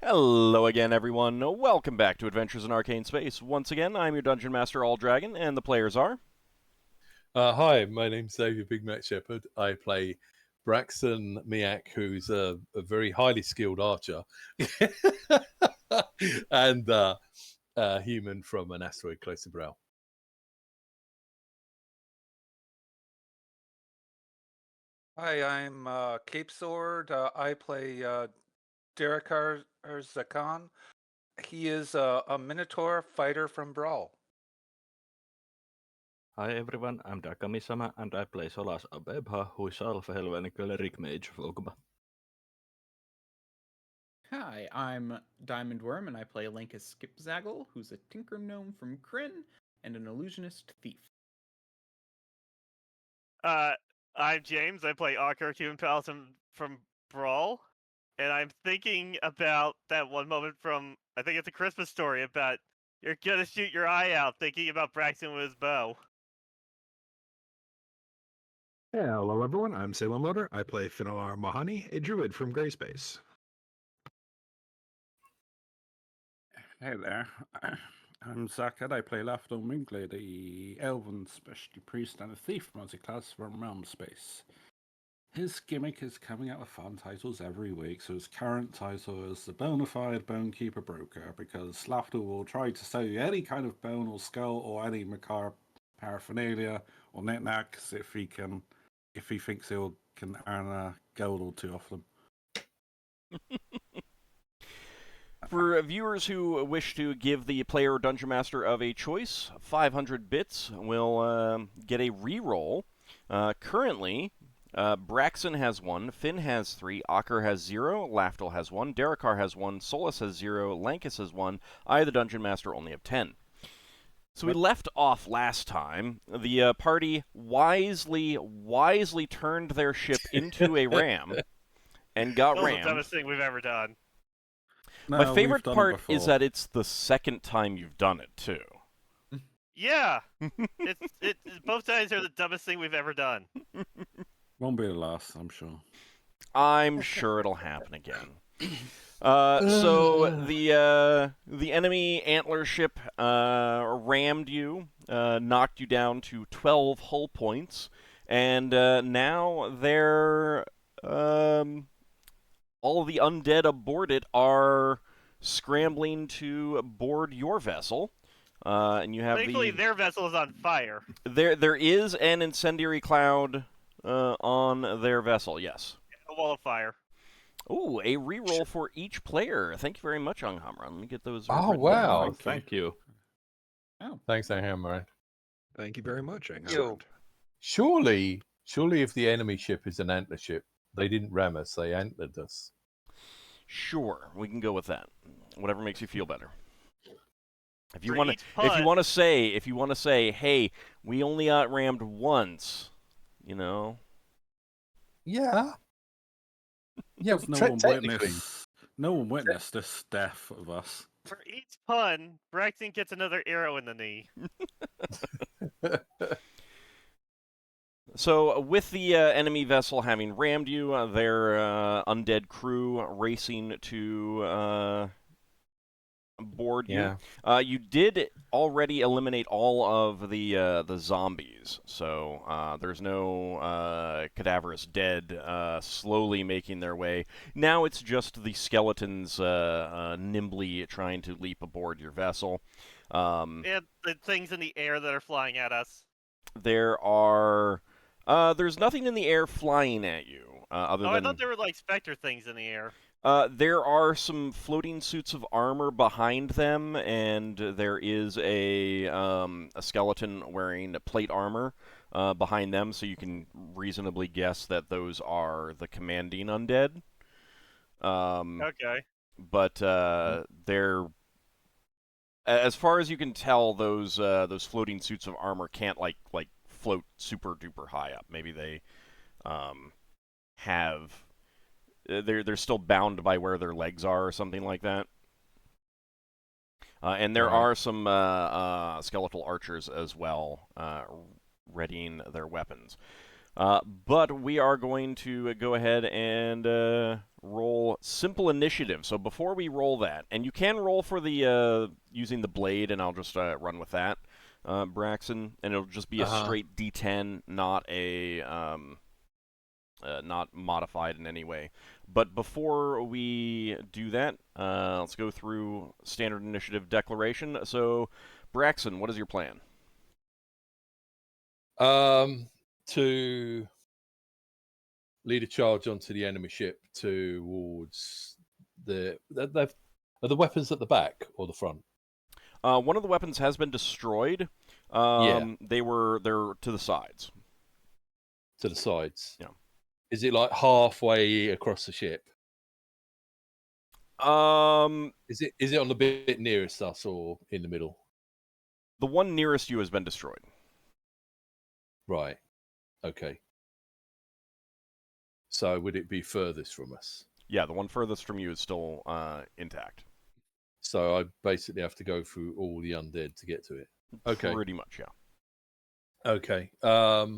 Hello again, everyone. Welcome back to Adventures in Arcane Space. Once again, I'm your Dungeon Master, Alldragon, and the players are... Hi, my name's David Big Mac Shepherd. I play Braxon Miacc, who's a very highly skilled archer, and a human from an asteroid close to Brow. Hi, I'm Cape Sword. I play Darrakar or Zakhan. He is a Minotaur fighter from Brawl. Hi everyone, I'm Dakamisama and I play Solas of Ebha, who is Half-Elven Cleric Mage of Ogma. Hi, I'm Diamond Worm and I play Lankas Skipzaggle, who's a Tinker Gnome from Kryn and an Illusionist Thief. I'm James. I play Ockar, human Paladin from Brawl, and I'm thinking about that one moment from, I think it's a Christmas Story, about you're gonna shoot your eye out thinking about Braxon with his bow. Hello everyone, I'm Salem Loader. I play Finnel'ar Mohani, a druid from Grayspace. Hey there, I'm Zakhan. I play Lafdul Moonglade, a elven specialty priest and a thief multi-class from Realm Space. His gimmick is coming out with fun titles every week, so his current title is the Bonafide Bonekeeper Broker, because Lafdul will try to sell you any kind of bone or skull or any macabre paraphernalia or knickknacks if he thinks he can earn a gold or two off them. For viewers who wish to give the player or Dungeon Master of a choice, 500 bits will get a reroll. Currently, Braxon has 1, Finn has 3, Ockar has 0, Lafdul has 1, Darrakar has 1, Solas has 0, Lankas has 1, I, the Dungeon Master, only have 10. So we left off last time. The party wisely turned their ship into a ram and got That was rammed. the dumbest thing we've ever done. My No, favorite we've done it part is before. that it's the second time you've done it, too. Yeah, it's both sides are the dumbest thing we've ever done. Won't be the last, I'm sure. I'm sure it'll happen again. So the enemy antler ship rammed you, knocked you down to 12 hull points, and now they're all the undead aboard it are scrambling to board your vessel. And you have Thankfully, their vessel is on fire. there is an incendiary cloud on their vessel. Yes. A wall of fire. Ooh, a reroll for each player. Thank you very much, Anghammarand. Let me get those. Oh, written wow. down. Thank you. Oh, Thanks, Anghammarand. Thank you very much, Anghammarand. Surely, if the enemy ship is an antler ship, they didn't ram us; they antlered us. Sure, we can go with that. Whatever makes you feel better. If you For want each to, putt- if you want to say, hey, we only got rammed once, you know. Yeah. Yeah, Because technically. no one witnessed this death of us. For each pun, Braxton gets another arrow in the knee. So, with the enemy vessel having rammed you, their undead crew racing to board you. Yeah. You did already eliminate all of the zombies, so there's no cadaverous dead slowly making their way. Now it's just the skeletons nimbly trying to leap aboard your vessel. And the things in the air that are flying at us. There's nothing in the air flying at you other I than. thought there were like specter things in the air. There are some floating suits of armor behind them, and there is a skeleton wearing plate armor behind them, so you can reasonably guess that those are the commanding undead. Okay. But they're, as far as you can tell, those floating suits of armor can't like float super duper high up. Maybe they have. They're still bound by where their legs are or something like that. And there are some skeletal archers as well, readying their weapons. But we are going to go ahead and roll simple initiative. So before we roll that, and you can roll for the using the blade, and I'll just run with that, Braxon, and it'll just be a straight D10, not a not modified in any way. But before we do that, let's go through standard initiative declaration. So, Braxon, what is your plan? To lead a charge onto the enemy ship towards are the weapons at the back or the front? One of the weapons has been destroyed. They're to the sides. To the sides. Yeah. Is it like halfway across the ship? Is it on the bit nearest us or in the middle? The one nearest you has been destroyed. Right. Okay. So would it be furthest from us? Yeah, the one furthest from you is still intact. So I basically have to go through all the undead to get to it. Okay. Pretty much, yeah. Okay. All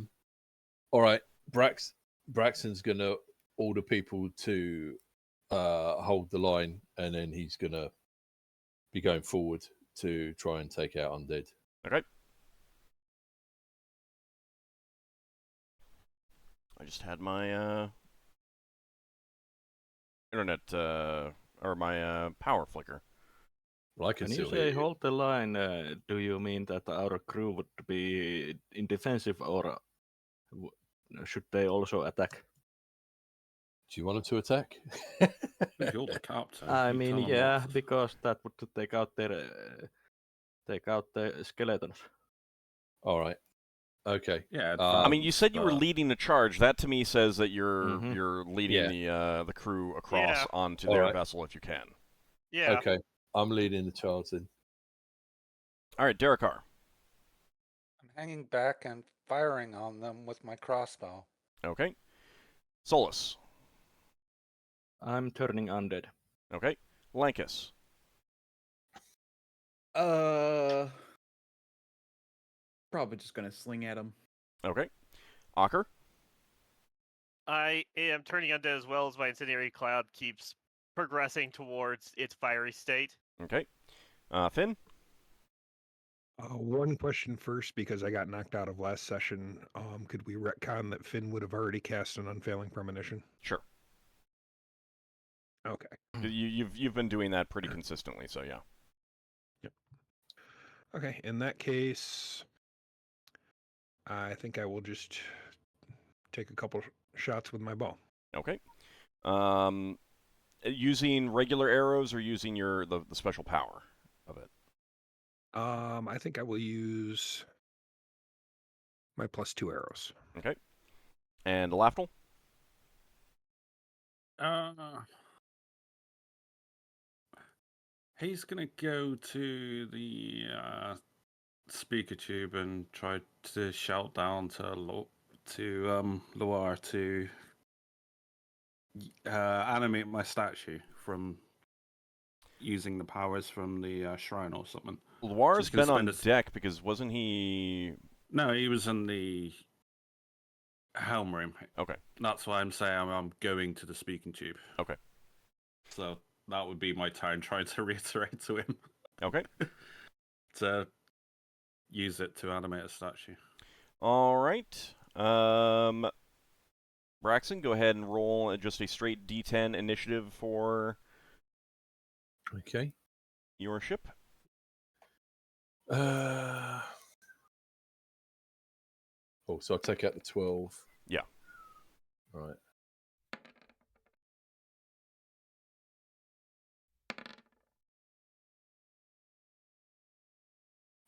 right. Braxton's gonna order people to hold the line, and then he's gonna be going forward to try and take out undead. Okay. I just had my internet or my power flicker. Well, I can When still you hear say you. hold the line, do you mean that our crew would be in defensive, or should they also attack? Do you want them to attack? You're the captain. I you mean, tell 'em yeah, off. because that would take out the skeletons. All right. Okay. Yeah, I mean, you said you were but- leading the charge. That to me says that you're Mhm. you're leading the crew across Yeah. onto All their right. vessel if you can. Yeah. Okay. I'm leading the charge then. All right, Darrakar. I'm hanging back and firing on them with my crossbow. Okay. Solas. I'm turning undead. Okay. Lankas. Probably just gonna sling at him. Okay. Ockar. I am turning undead as well as my incendiary cloud keeps progressing towards its fiery state. Okay. Finn. One question first, because I got knocked out of last session. Could we retcon that Finn would have already cast an Unfailing Premonition? Sure. Okay. You've been doing that pretty consistently, so yeah. Okay, in that case, I think I will just take a couple shots with my bow. Okay. Using regular arrows or using the special power of it? I think I will use my +2 arrows. Okay. And Lafdul? He's gonna go to the speaker tube and try to shout down to Loire to animate my statue from using the powers from the shrine or something. Loire's Just gonna been on spend deck because wasn't he... No, he was in the helm room. Okay. That's why I'm saying I'm going to the speaking tube. Okay. So that would be my time trying to reiterate to him Okay. to use it to animate a statue. All right. Braxon, go ahead and roll just a straight D10 initiative for Okay. your ship. Oh, so I'll take out the 12. Yeah. Right.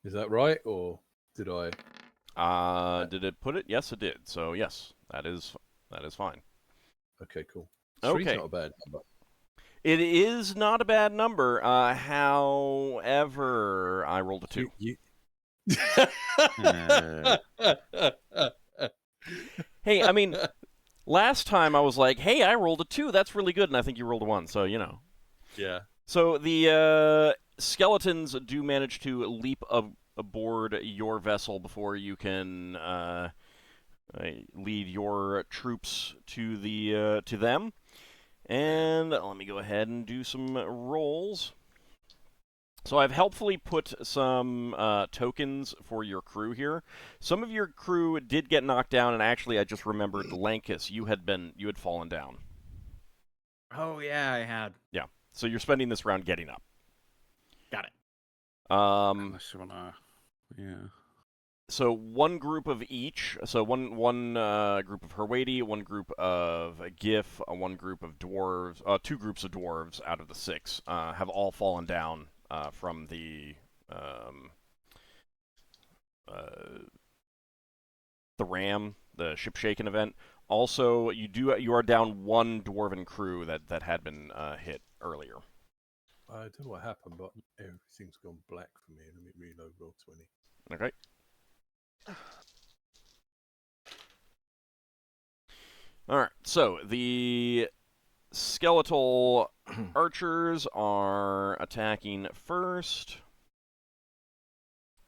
Is that right, or did I? Did it put it? Yes, it did. So yes, that is fine. Okay, cool. Okay. Three's not a bad number. It is not a bad number. However, I rolled a 2. Hey, I mean, last time I was like, hey, I rolled a 2. That's really good. And I think you rolled a 1. So, you know. Yeah. So the skeletons do manage to leap aboard your vessel before you can lead your troops to the to them. And let me go ahead and do some rolls. So I've helpfully put some tokens for your crew here. Some of your crew did get knocked down, and actually I just remembered Lankas, you had fallen down. Oh yeah, I had. Yeah. So you're spending this round getting up. Got it. Unless you wanna, yeah. So one group of each. So one group of Herwadi, one group of Gif, one group of dwarves, 2 groups of dwarves out of the 6 have all fallen down from the ram, the ship shaken event. Also, you are down 1 dwarven crew that had been hit earlier. I don't know what happened, but everything's gone black for me. Let me reload roll 20. Okay. All right. So the skeletal archers are attacking first,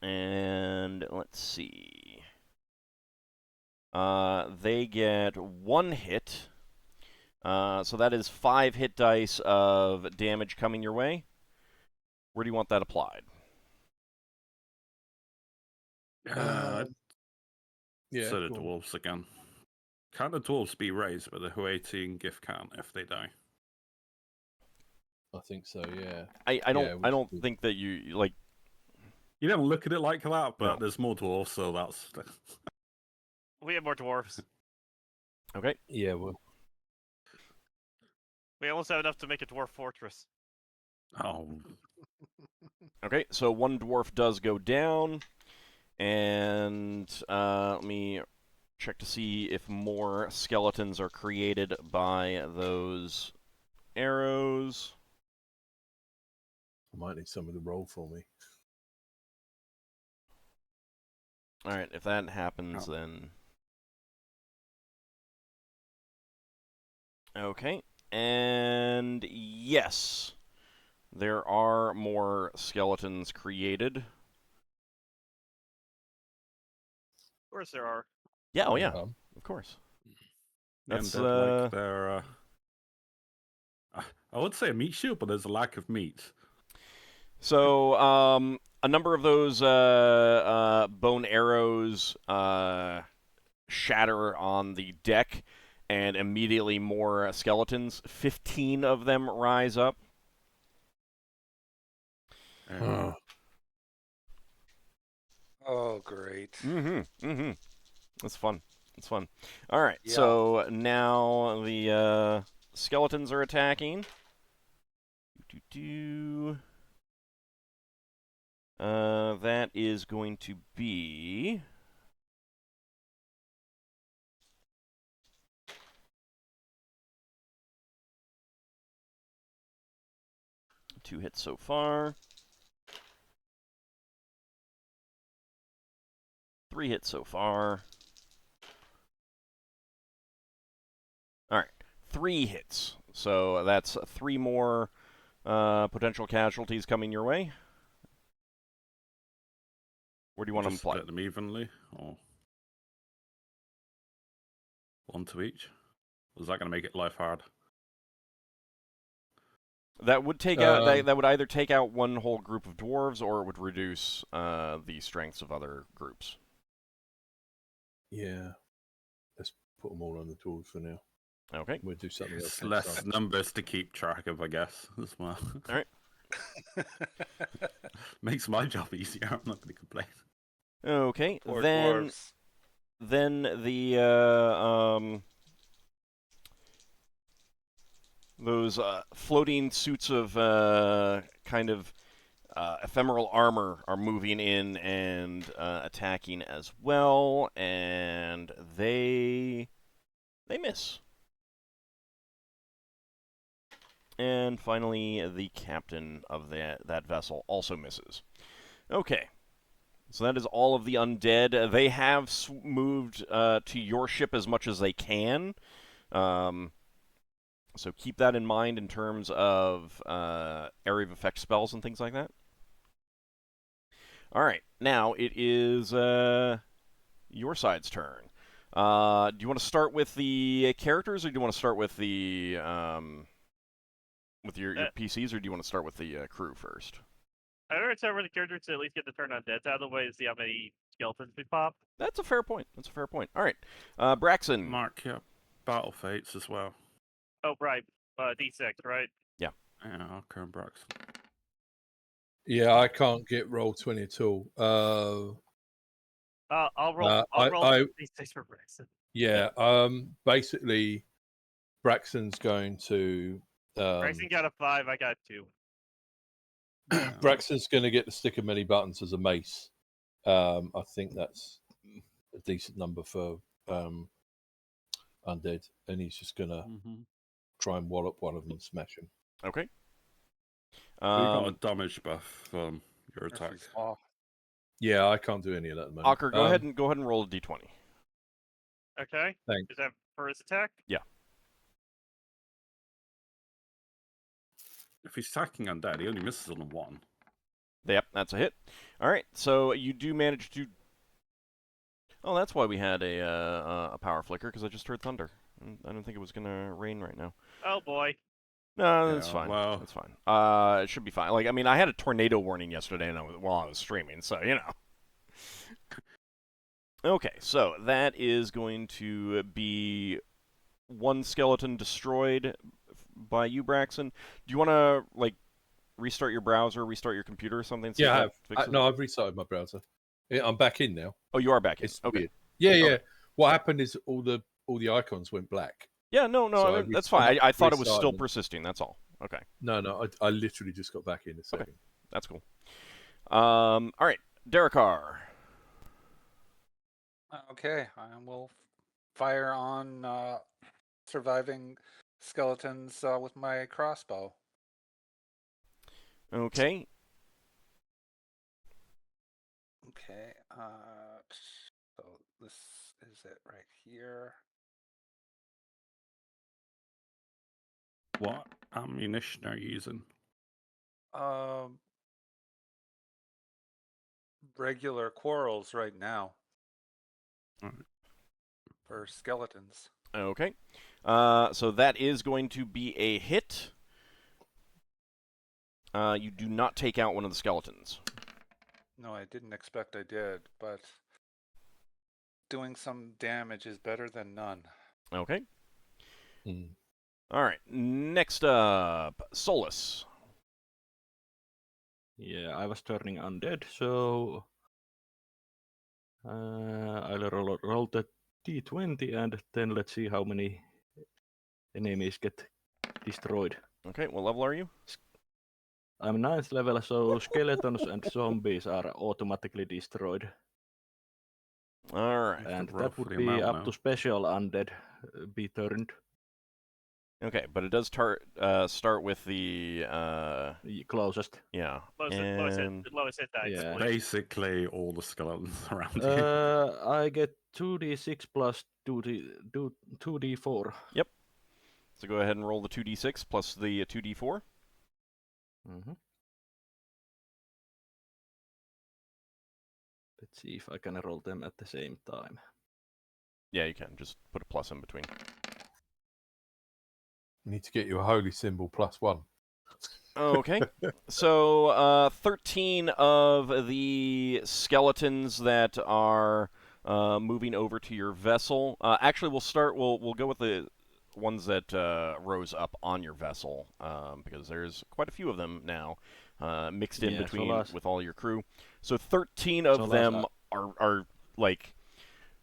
and let's see. They get 1 hit. So that is 5 hit dice of damage coming your way. Where do you want that applied? Yeah, So the go on. dwarves again. Can the dwarves be raised, but the Huati and Gif can't if they die? I think so. Yeah. I don't think that you like. You don't look at it like that, but No. there's more dwarves, so that's. We have more dwarves. Okay. Yeah. Well. We almost have enough to make a dwarf fortress. Oh. Okay. So 1 dwarf does go down, and let me check to see if more skeletons are created by those arrows. I might need somebody to roll for me. All right. If that happens, then okay. And yes, there are more skeletons created. Of course there are. Yeah, oh yeah, of course. That's And like they're. I would say a meat shield, but there's a lack of meat. So a number of those bone arrows shatter on the deck, and immediately more skeletons. 15 of them rise up. Oh, great. That's fun. It's fun. All right, Yeah. so now the skeletons are attacking. That is going to be... Two hits so far. 3 hits so far. All right, 3 hits. So that's 3 more potential casualties coming your way. Where do you want them Just applied? split them evenly, or 1 to each? Or is that going to make it life hard? That would take out. That would either take out one whole group of dwarves, or it would reduce the strengths of other groups. Yeah. Let's put them all on the tools for now. Okay. We'll do something else. It's less numbers to keep track of, I guess, as well. All right. Makes my job easier. I'm not going to complain. Okay. Poor then dwarves. the those floating suits of kind of ephemeral armor are moving in and attacking as well, and they miss. And finally, the captain of that vessel also misses. Okay. So that is all of the undead. They have moved to your ship as much as they can. So keep that in mind in terms of area of effect spells and things like that. All right. Now it is your side's turn. Do you want to start with the characters, or do you want to start with the with your PCs, or do you want to start with the crew first? I'd rather start with the characters to at least get the turn on deads out of the way to see how many skeletons we pop. That's a fair point. That's a fair point. All right, Braxon. Mark your battle fates as well. Oh, right. D6, right? Yeah, Ockar and Braxon. Yeah, I can't get roll 20 at all. I'll roll. I'll roll D6 for Braxon. Yeah. Basically, Braxton's going to. Braxton got a 5. I got 2. Braxton's going to get the stick of many buttons as a mace. I think that's a decent number for undead, and he's just going to try and wallop one of them and smash him. Okay. You got a damage buff from your attacks. Yeah, I can't do any of that at the moment. Ockar, go ahead and roll a d20. Okay. Thanks. Is that for his attack? Yeah. If he's attacking undead, he only misses on a 1. Yep, that's a hit. All right, so you do manage to. Oh, that's why we had a power flicker, because I just heard thunder. I don't think it was gonna rain right now. Oh boy. No, that's Yeah, fine. well- That's fine. It should be fine. Like, I mean, I had a tornado warning yesterday, while I was streaming, so you know. Okay, so that is going to be one skeleton destroyed by you, Braxon. Do you want to like restart your browser, restart your computer, or something? Yeah, I have. No, I've restarted my browser. Yeah, I'm back in now. Oh, you are back in. It's Okay. weird. Yeah, yeah. Okay. What happened is all the icons went black. Yeah, no, So I mean, that's fine. I thought it was still restarted. persisting. That's all. Okay, No, I literally just got back in a second. that's cool. All right, Darrakar. Okay, I will fire on surviving skeletons with my crossbow. Okay. Okay, so this is it right here. What ammunition are you using? Regular quarrels right now Alright. for skeletons. Okay. So that is going to be a hit. You do not take out one of the skeletons. No, I didn't expect I did, but doing some damage is better than none. Okay. Mm. All right. Next up, Solas. Yeah, I was turning undead, so I'll roll the d20 and then let's see how many enemies get destroyed. Okay, what level are you? I'm 9th level, so skeletons and zombies are automatically destroyed. All right. And roll that for would the be amount up now. to special undead be turned. Okay, but it does start with the Closest. yeah. Lowest hit dice. Yeah. please. Basically, all the skeletons around you. I get 2d6 plus 2d4. So go ahead and roll the 2d6 plus the 2d4. Mm-hmm. Let's see if I can roll them at the same time. Yeah, you can. Just put a plus in between. Need to get you a holy symbol +1. Okay. So 13 of the skeletons that are moving over to your vessel. Actually, we'll go with the ones that rose up on your vessel because there's quite a few of them now mixed in Yeah, between Solas. with all your crew. So 13 of Solas, them are like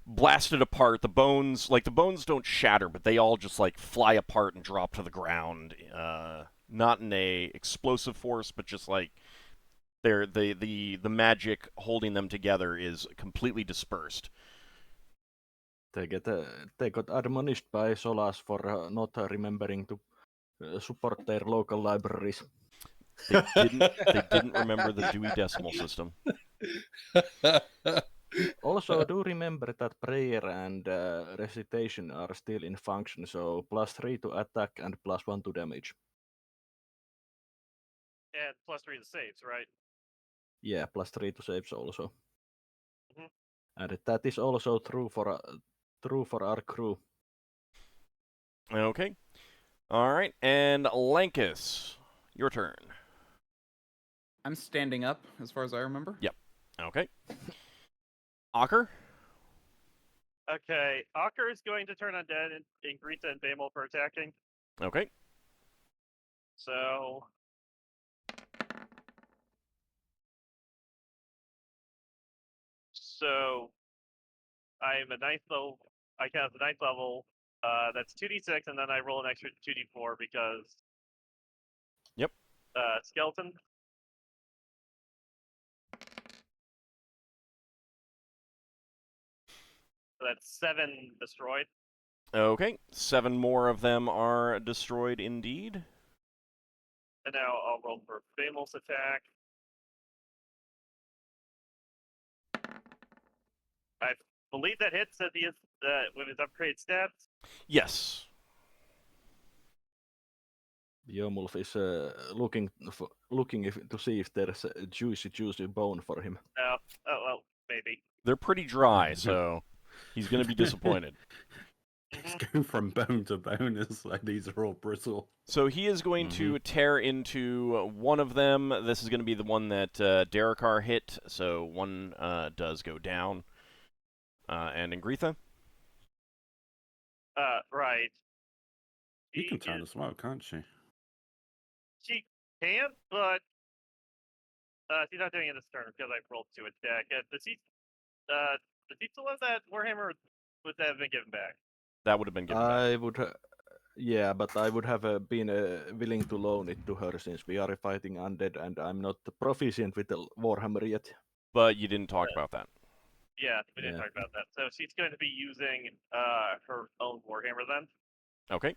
blasted apart. The bones don't shatter, but they all just like fly apart and drop to the ground. Not in a explosive force, but just like the magic holding them together is completely dispersed. They got admonished by Solas for not remembering to support their local libraries. They didn't remember the Dewey Decimal System. Also, do remember that prayer and recitation are still in function, so +3 to attack and +1 to damage. And +3 to saves, right? Yeah, +3 to saves also. Mhm. And that is also true for True for our crew. Okay. All right, and Lankas, your turn. I'm standing up, as far as I remember. Yep. Okay. Ockar? Okay, Ockar is going to turn undead and Greta and Bamel for attacking. Okay. So I'm a ninth level. I cast the ninth level. That's 2d6, and then I roll an extra 2d4 because. Yep. Skeleton. So that's 7 destroyed. Okay. 7 more of them are destroyed indeed. And now I'll roll for Bamel's attack. I believe that hits at the with his upgrade stats. Yes. Yomulf is looking to see if there's a juicy bone for him. No. Oh, well, maybe. They're pretty dry, so he's going to be disappointed. He's going from bone to bone. It's like these are all brittle. So he is going to tear into one of them. This is going to be the one that Darrakar hit, so one does go down. And Ingritha? Right. You can turn as well, can't she? She can, but she's not doing it this turn because I rolled 2 attack. Does he still have that Warhammer? Would that have been given back? That would have been given back. I would, yeah, but I would have been willing to loan it to her since we are fighting undead and I'm not proficient with the Warhammer yet. But you didn't talk about that. Yeah, we didn't talk about that. So she's going to be using her own Warhammer then. Okay.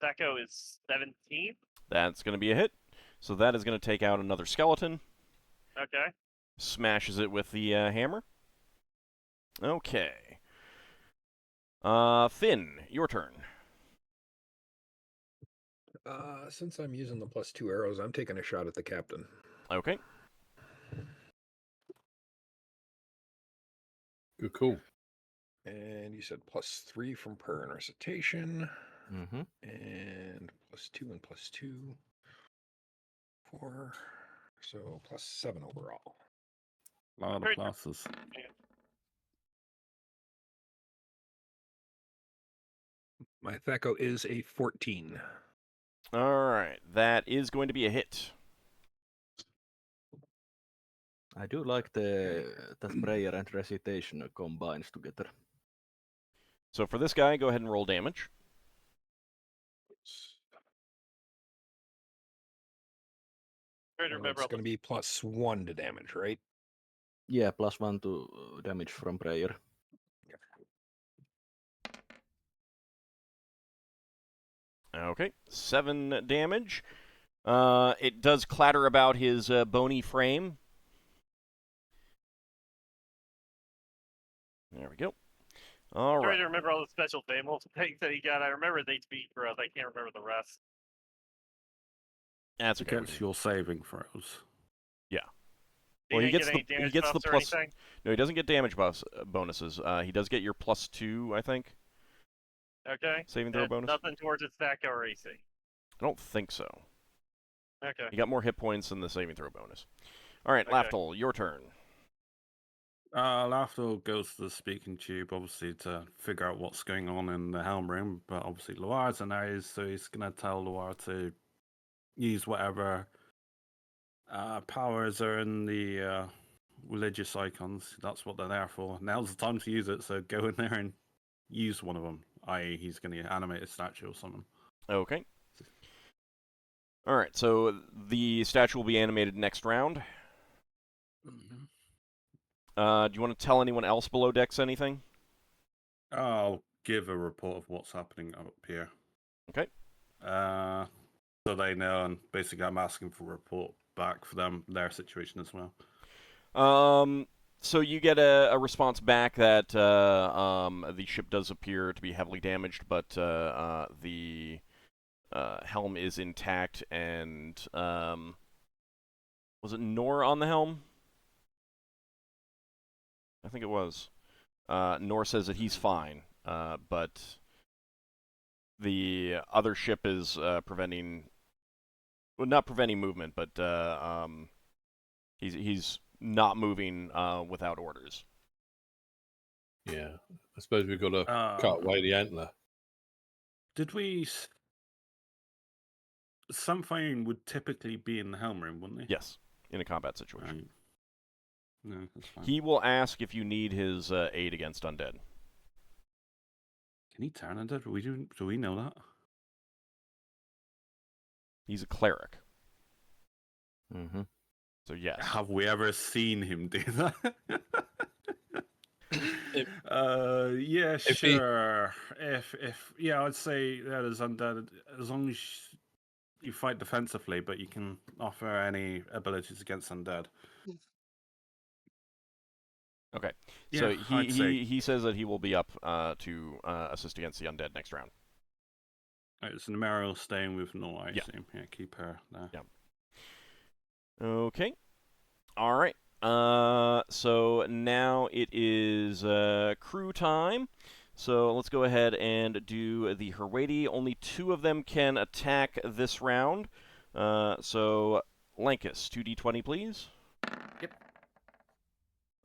Thaco is 17. That's going to be a hit. So that is going to take out another skeleton. Okay. Smashes it with the hammer. Okay. Finn, your turn. Since I'm using the +2 arrows, I'm taking a shot at the captain. Okay. Good call. And you said +3 from prayer and recitation. Mm-hmm. And +2 and +2. 4. So +7 overall. A lot of Great. pluses. My Thaco is a 14. All right. That is going to be a hit. I do like that prayer and recitation combines together. So for this guy, go ahead and roll damage. It's going to be +1 to damage, right? Yeah, +1 to damage from prayer. Okay. 7 damage. It does clatter about his bony frame. There we go. All I'm trying right. to remember all the special Bamel things that he got. I remember the HP growth. I can't remember the rest. That's okay. Against your saving throws. Yeah. He Well, he didn't gets get any damage the buffs or plus. anything? No, he doesn't get damage bonuses. He does get your +2, I think. Okay. Saving throw And bonus. Nothing towards its Thaco or AC. I don't think so. Okay. You got more hit points than the saving throw bonus. All right, Okay. Lafdul, your turn. Lafdul goes to the speaking tube, obviously, to figure out what's going on in the helm room. But obviously, Loire's an ace, so he's going to tell Loire to use whatever powers are in the religious icons. That's what they're there for. Now's the time to use it, so go in there and use one of them. I.e., he's going to animate a statue or something. Okay. All right, so the statue will be animated next round. Mm-hmm. Do you want to tell anyone else below decks anything? I'll give a report of what's happening up here. Okay. So they know, and basically I'm asking for a report back for them, their situation as well. So you get a response back that the ship does appear to be heavily damaged, but the helm is intact, and was it Nor on the helm? I think it was. Nor says that he's fine, but the other ship is preventing, well, not preventing movement, but he's not moving without orders. Yeah, I suppose we've got to cut away the antler. Did we? Something would typically be in the helm room, wouldn't it? Yes, in a combat situation. Right. No, that's fine. He will ask if you need his aid against undead. Can he turn undead? Do we know that? He's a cleric. Mm-hmm. So yes. Have we ever seen him do that? Yeah, sure. If yeah, I'd say that is undead as long as you fight defensively, but you can offer any abilities against undead. Okay. Yeah, So I'd say. he says that he will be up to assist against the undead next round. Right, so Numeral staying with Nor, I Yeah. assume. Yeah, keep her there. Yeah. Okay. All right. So now it is crew time. So let's go ahead and do the Herwady. Only 2 of them can attack this round. So Lankas, 2d20, please. Yep.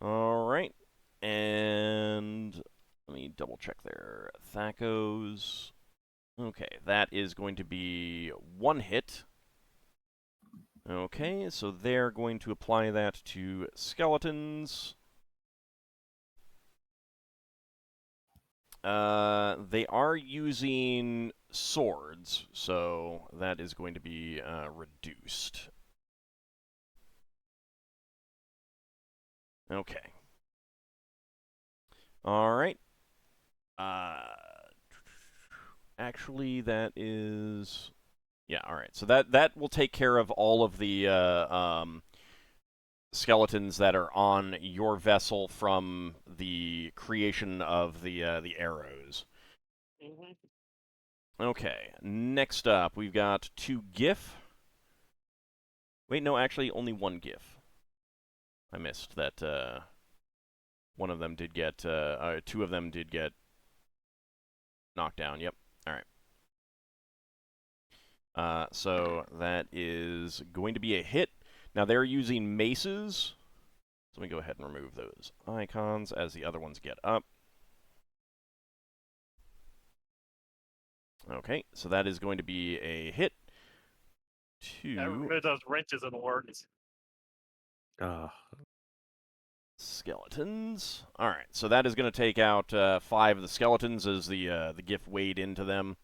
All right. And let me double check there. Thakos. Okay, that is going to be 1 hit. Okay, so they're going to apply that to skeletons. They are using swords, so that is going to be reduced. Okay. All right. Actually, that is... Yeah, all right. So that will take care of all of the skeletons that are on your vessel from the creation of the arrows. Okay. Next up, we've got 2 GIF. Wait, no, actually, only 1 GIF. I missed that. One of them did get. 2 of them did get knocked down. Yep. All right. So that is going to be a hit. Now they're using maces. So let me go ahead and remove those icons as the other ones get up. Okay, so that is going to be a hit. Got rid of those wrenches and works. Skeletons. All right, so that is going to take out 5 of the skeletons as the GIF weighed into them.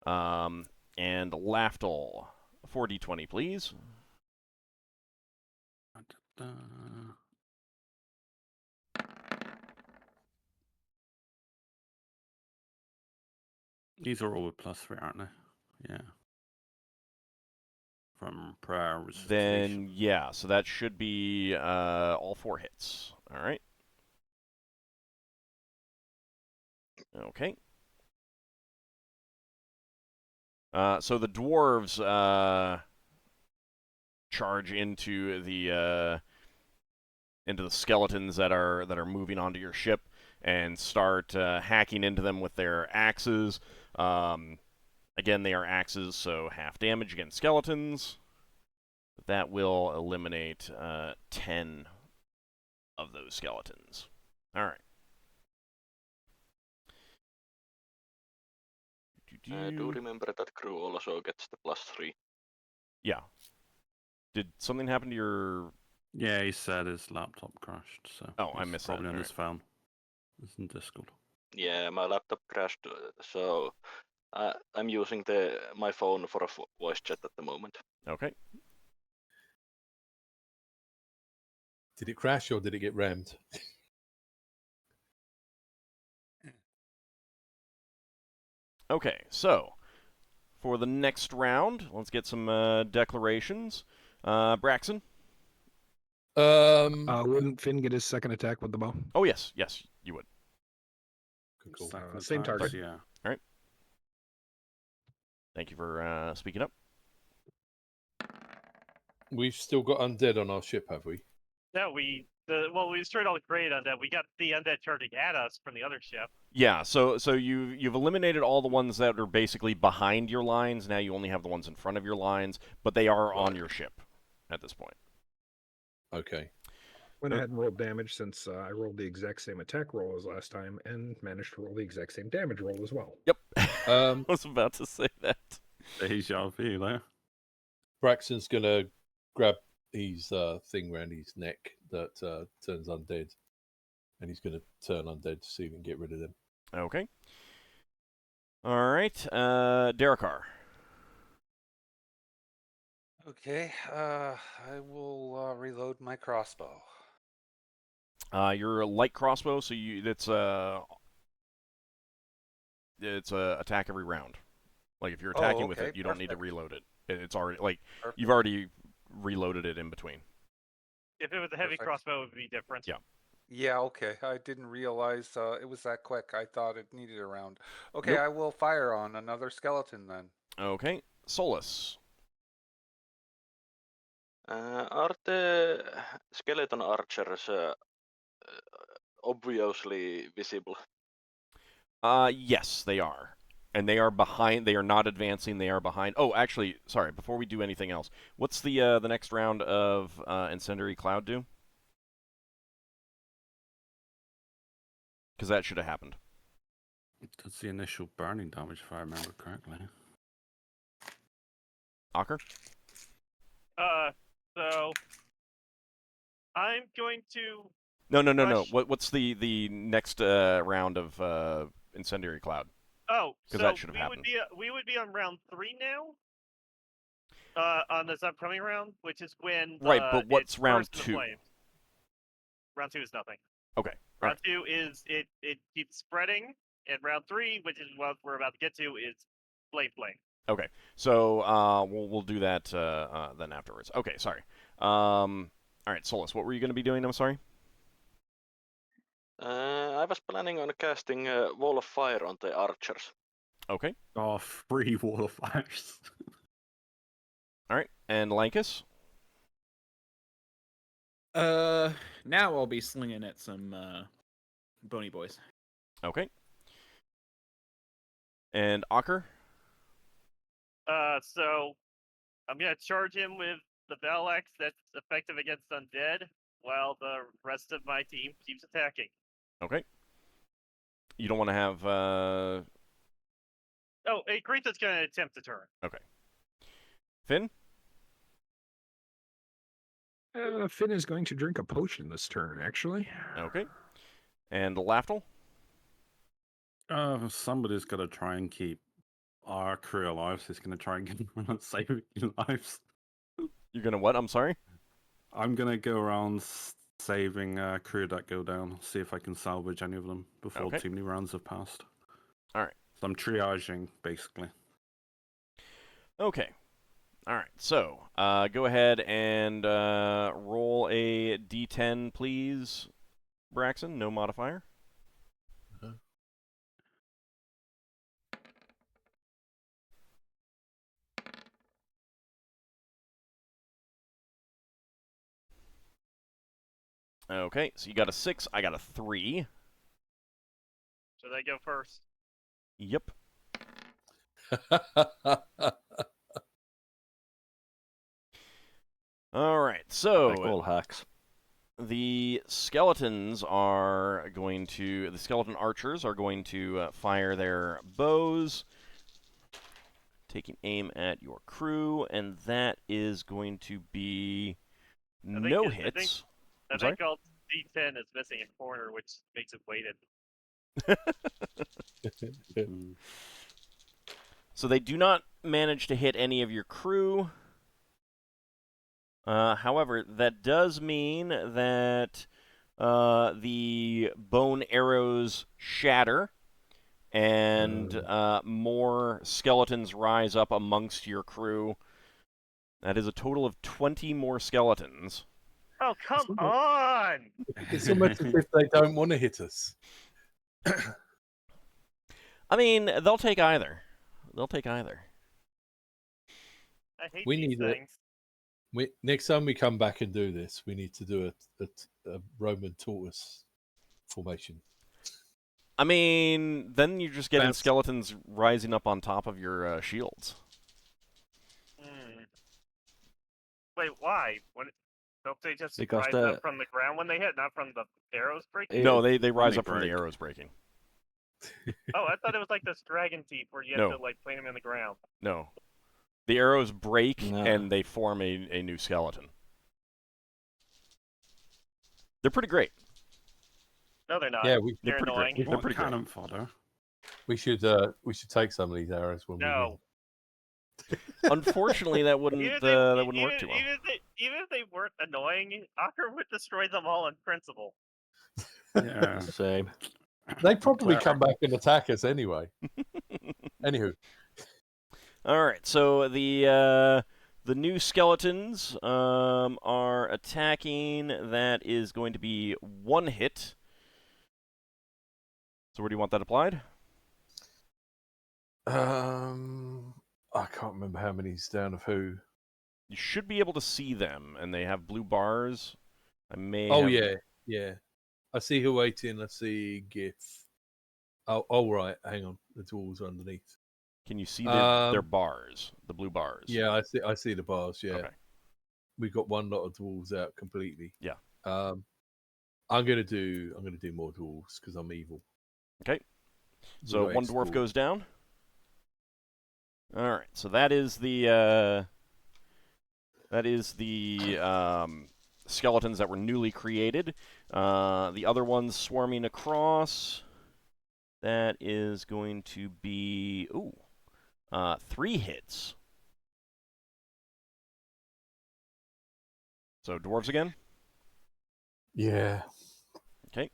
And Lafdul, 4d20, please. These are all with +3, aren't they? Yeah. From prior resuscitation. Then, yeah, so that should be all 4 hits. All right. Okay. So the dwarves charge into the skeletons that are moving onto your ship and start hacking into them with their axes. Again, they are axes, so half damage against skeletons. That will eliminate 10 of those skeletons. All right. Do remember that crew also gets the +3. Yeah. Did something happen to your... Yeah, he said his laptop crashed, so... Oh, I missed that. Probably on All his phone. It's in Discord. Yeah, my laptop crashed, so I'm using my phone for a voice chat at the moment. Okay. Did it crash or did it get rammed? Okay, so for the next round, let's get some declarations. Braxon? Wouldn't Finn get his second attack with the bow? Oh, yes, you would. Cool. Second Same attacks, target. Yeah. All right. Thank you for speaking up. We've still got undead on our ship, have we? No, we destroyed all the great undead. We got the undead charging at us from the other ship. Yeah, so you've eliminated all the ones that are basically behind your lines. Now you only have the ones in front of your lines, but they are on your ship at this point. Okay. Went ahead and rolled damage since I rolled the exact same attack roll as last time and managed to roll the exact same damage roll as well. Yep. I was about to say that. Deja vu there. Braxton's gonna grab his thing around his neck that turns undead, and he's gonna turn undead to see if he can get rid of them. Okay. All right, Darrakar. Okay, I will reload my crossbow. You're a light crossbow, so it's attack every round. Like if you're attacking with it, you don't need to reload it. It's already you've already reloaded it in between. If it was a heavy crossbow, it would be different. Yeah. Yeah, okay. I didn't realize it was that quick. I thought it needed a round. Okay, Nope. I will fire on another skeleton then. Okay, Solas. Are the skeleton archers obviously visible? Yes, they are. And they are behind. They are not advancing. They are behind. Oh, actually, sorry. Before we do anything else, what's the next round of Incendiary Cloud do? Because that should have happened. That's the initial burning damage, if I remember correctly. Ockar? So I'm going to. No. What's the next round of Incendiary Cloud? Oh, because so that should have happened. We would be on round 3 now. On this upcoming round, which is when right. But what's round 2? Round 2 is nothing. Okay. Round 2 is it keeps spreading, and round 3, which is what we're about to get to, is flame. Okay. So we'll do that then afterwards. Okay. Sorry. All right, Solas, what were you going to be doing? I'm sorry. I was planning on casting a Wall of Fire on the archers. Okay. Oh, free Wall of Fires. All right, and Lankas? Now I'll be slinging at some bony boys. Okay. And Ockar? So I'm gonna charge him with the Bell Axe that's effective against undead, while the rest of my team keeps attacking. Okay. You don't want to have. Oh, Greta's gonna attempt to turn. Okay. Finn? Finn is going to drink a potion this turn, actually. Okay. And Lafdul? Somebody's got to try and keep our crew alive, so he's going to try and get around saving lives. You're going to what? I'm sorry? I'm going to go around saving crew that go down, see if I can salvage any of them before too many rounds have passed. All right. So I'm triaging, basically. Okay. All right. So go ahead and roll a d10, please, Braxon. No modifier. Okay, so you got a 6, I got a 3. Should I go first? Yep. All right, so like all hacks. The skeleton archers are going to fire their bows, taking aim at your crew, and that is going to be no hits. I think all D10 is missing a corner, which makes it weighted. So they do not manage to hit any of your crew. However, that does mean that the bone arrows shatter, and more skeletons rise up amongst your crew. That is a total of 20 more skeletons. Oh, come on! It's almost as if they don't want to hit us. I mean, they'll take either. I hate We these need it. things. Next time we come back and do this, we need to do a Roman tortoise formation. I mean, then you're just getting Bounce. skeletons rising up on top of your shields. Wait, why? Don't they just Because rise up from the ground when they hit, not from the arrows breaking? No, they rise they up from the break. arrows breaking. Oh, I thought it was like this dragon teeth where you No. have to like plant them in the ground. No. The arrows break No. and they form a new skeleton. They're pretty great. No, they're not. Yeah, They're pretty great. annoying. They're What pretty great. cannon fodder? we should take some of these arrows when we No. win. Unfortunately, that wouldn't Even if that wouldn't work too well. even if they weren't annoying, Ockar would destroy them all in principle. Yeah. Same. They probably Cleric. come back and attack us anyway. Anywho, All right, so the new skeletons are attacking. That is going to be 1 hit. So where do you want that applied? I can't remember how many's down of who. You should be able to see them, and they have blue bars. I may. Oh have... yeah. I see who 18. I see GIF. Oh right. Hang on. The tools are underneath. Can you see their bars, the blue bars? Yeah, I see the bars. Yeah. Okay. We've got one lot of dwarves out completely. Yeah. I'm gonna do more dwarves because I'm evil. Okay. We So got 1 X dwarf dwarves. goes down. All right. So that is the skeletons that were newly created. The other ones swarming across. That is going to be 3 hits. So dwarves again. Yeah. Okay.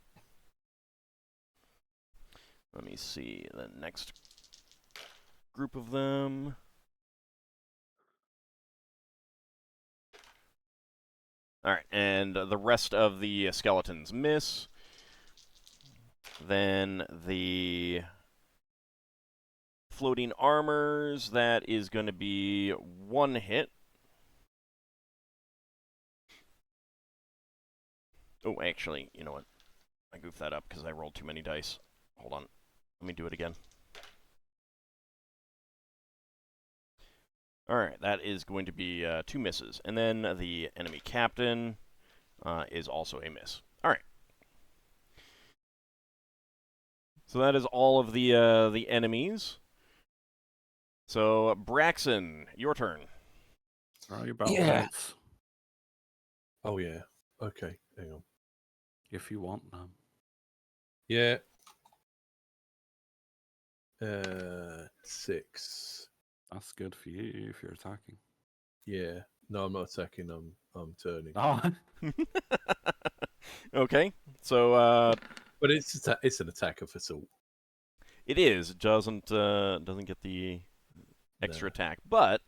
Let me see the next group of them. All right, and the rest of the skeletons miss. Then the floating armors, that is going to be 1 hit. Oh, actually, you know what? I goofed that up because I rolled too many dice. Hold on. Let me do it again. All right, that is going to be 2 misses. And then the enemy captain is also a miss. All right. So that is all of the enemies. So, Braxon, your turn. Try your battle Yeah. dice Oh yeah. Okay. Hang on. if you want them. Yeah. 6. That's good for you if you're attacking. Yeah. No, I'm not attacking. I'm turning. Oh, Okay, so But it's an attack of assault. it is. It doesn't get the extra No. attack, but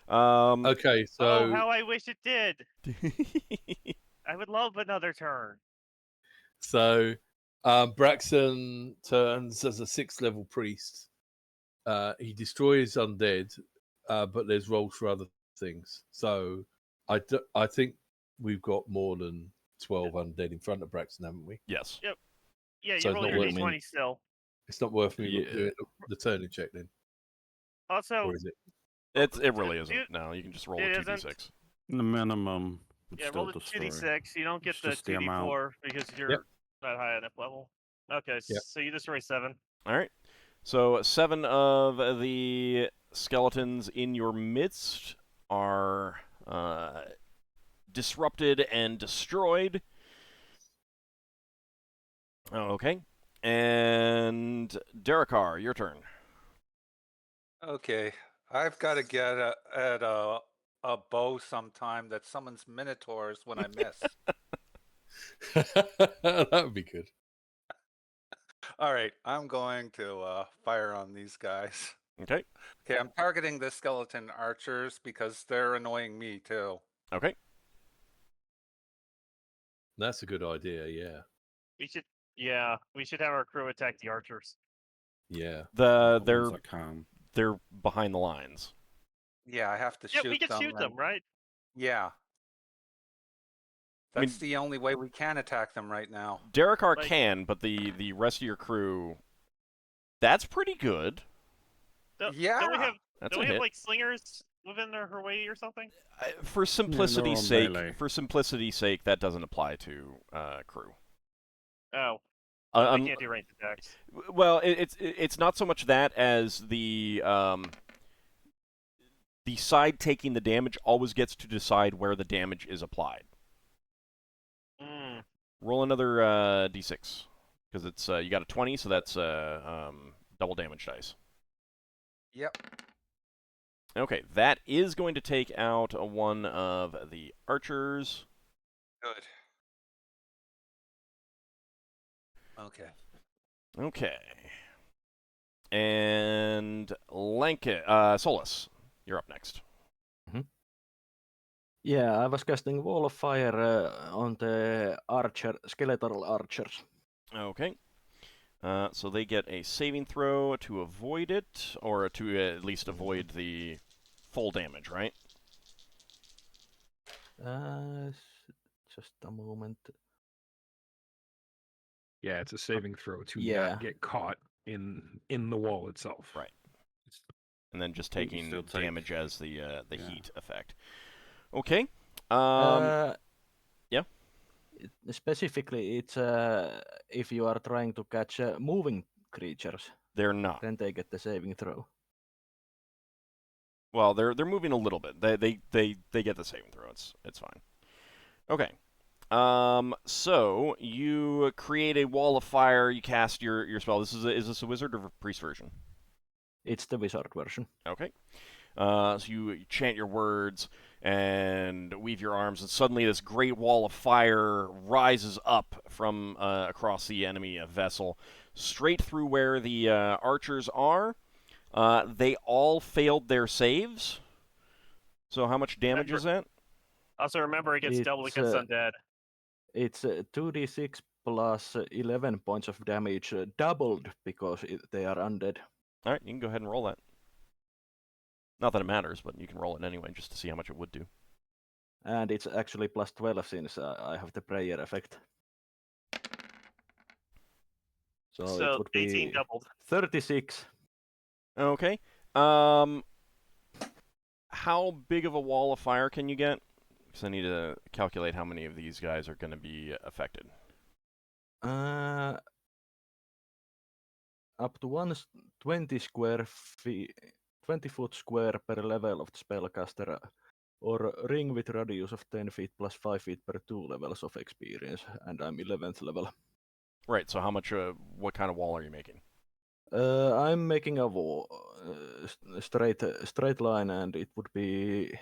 Okay, so Oh, how I wish it did! I would love another turn. So, Braxon turns as a 6th level priest. He destroys undead, but there's rolls for other things. So, I think we've got more than 12 undead in front of Braxton, haven't we? Yes. Yeah, So you it's roll not your worth d20 still. It's not worth me Yeah. doing the turning check then, Also, or is it? It really isn't. No, you can just roll a it 2d6. the minimum would yeah, still roll the destroy. 2d6. You don't get It's the just the amount. 2d4 because you're Yep. not high enough level. Okay, Yep. so you destroy 7. All right. So 7 of the skeletons in your midst are disrupted and destroyed. Okay. And Darrakar, your turn. Okay, I've got to get at a bow sometime that summons minotaurs when I miss. That would be good. All right, I'm going to fire on these guys. Okay. Okay, I'm targeting the skeleton archers because they're annoying me too. Okay. That's a good idea. Yeah, We should have our crew attack the archers. yeah. They're Ones that can. they're behind the lines. Yeah, I have to Yeah, shoot we can them. shoot them, and- right? Yeah. I mean- That's the only way we can attack them right now. Darrakar Like- can, but the rest of your crew, that's pretty good. Yeah. Don't we have That's don't a we hit. have like slingers within her way or something? For simplicity's on sake, melee. that doesn't apply to crew. Oh, Uh, they can't do ranged attacks. Well, it's not so much that as the side taking the damage always gets to decide where the damage is applied. Mm. Roll another d6 because it's you got a 20, so that's double damage dice. Yep. Okay, that is going to take out one of the archers. Good. Okay. Okay. And Solas, you're up next. Yeah, I was casting Wall of Fire on the skeletal archers. Okay. So they get a saving throw to avoid it, or to at least avoid the full damage, right? Just a moment. Yeah, it's a saving throw to Yeah. not get caught in the wall itself. Right. And then just You can taking still take- damage as the yeah. heat effect. Okay. Yeah? Specifically, it's if you are trying to catch moving creatures, They're not. then they get the saving throw. Well, they're moving a little bit. They get the saving throw. It's fine. Okay. So you create a wall of fire. You cast your spell. Is this a wizard or a priest version? It's the wizard version. Okay. So you chant your words and weave your arms, and suddenly this great wall of fire rises up from across the enemy vessel, straight through where the archers are. They all failed their saves. So how much damage is that? Also, remember it gets doubled It's, against undead. It's 2d6 plus 11 points of damage, doubled because they are undead. All right, you can go ahead and roll that. Not that it matters, but you can roll it anyway just to see how much it would do. And it's actually plus 12 since I have the prayer effect. So it So would 18 be doubled. 36. Okay. How big of a wall of fire can you get? Because I need to calculate how many of these guys are going to be affected. Up to 20 square feet, 20 foot square per level of the spellcaster, or ring with radius of 10 feet plus 5 feet per 2 levels of experience, and I'm 11th level. Right. So how much? What kind of wall are you making? I'm making a wall, straight line, and it would be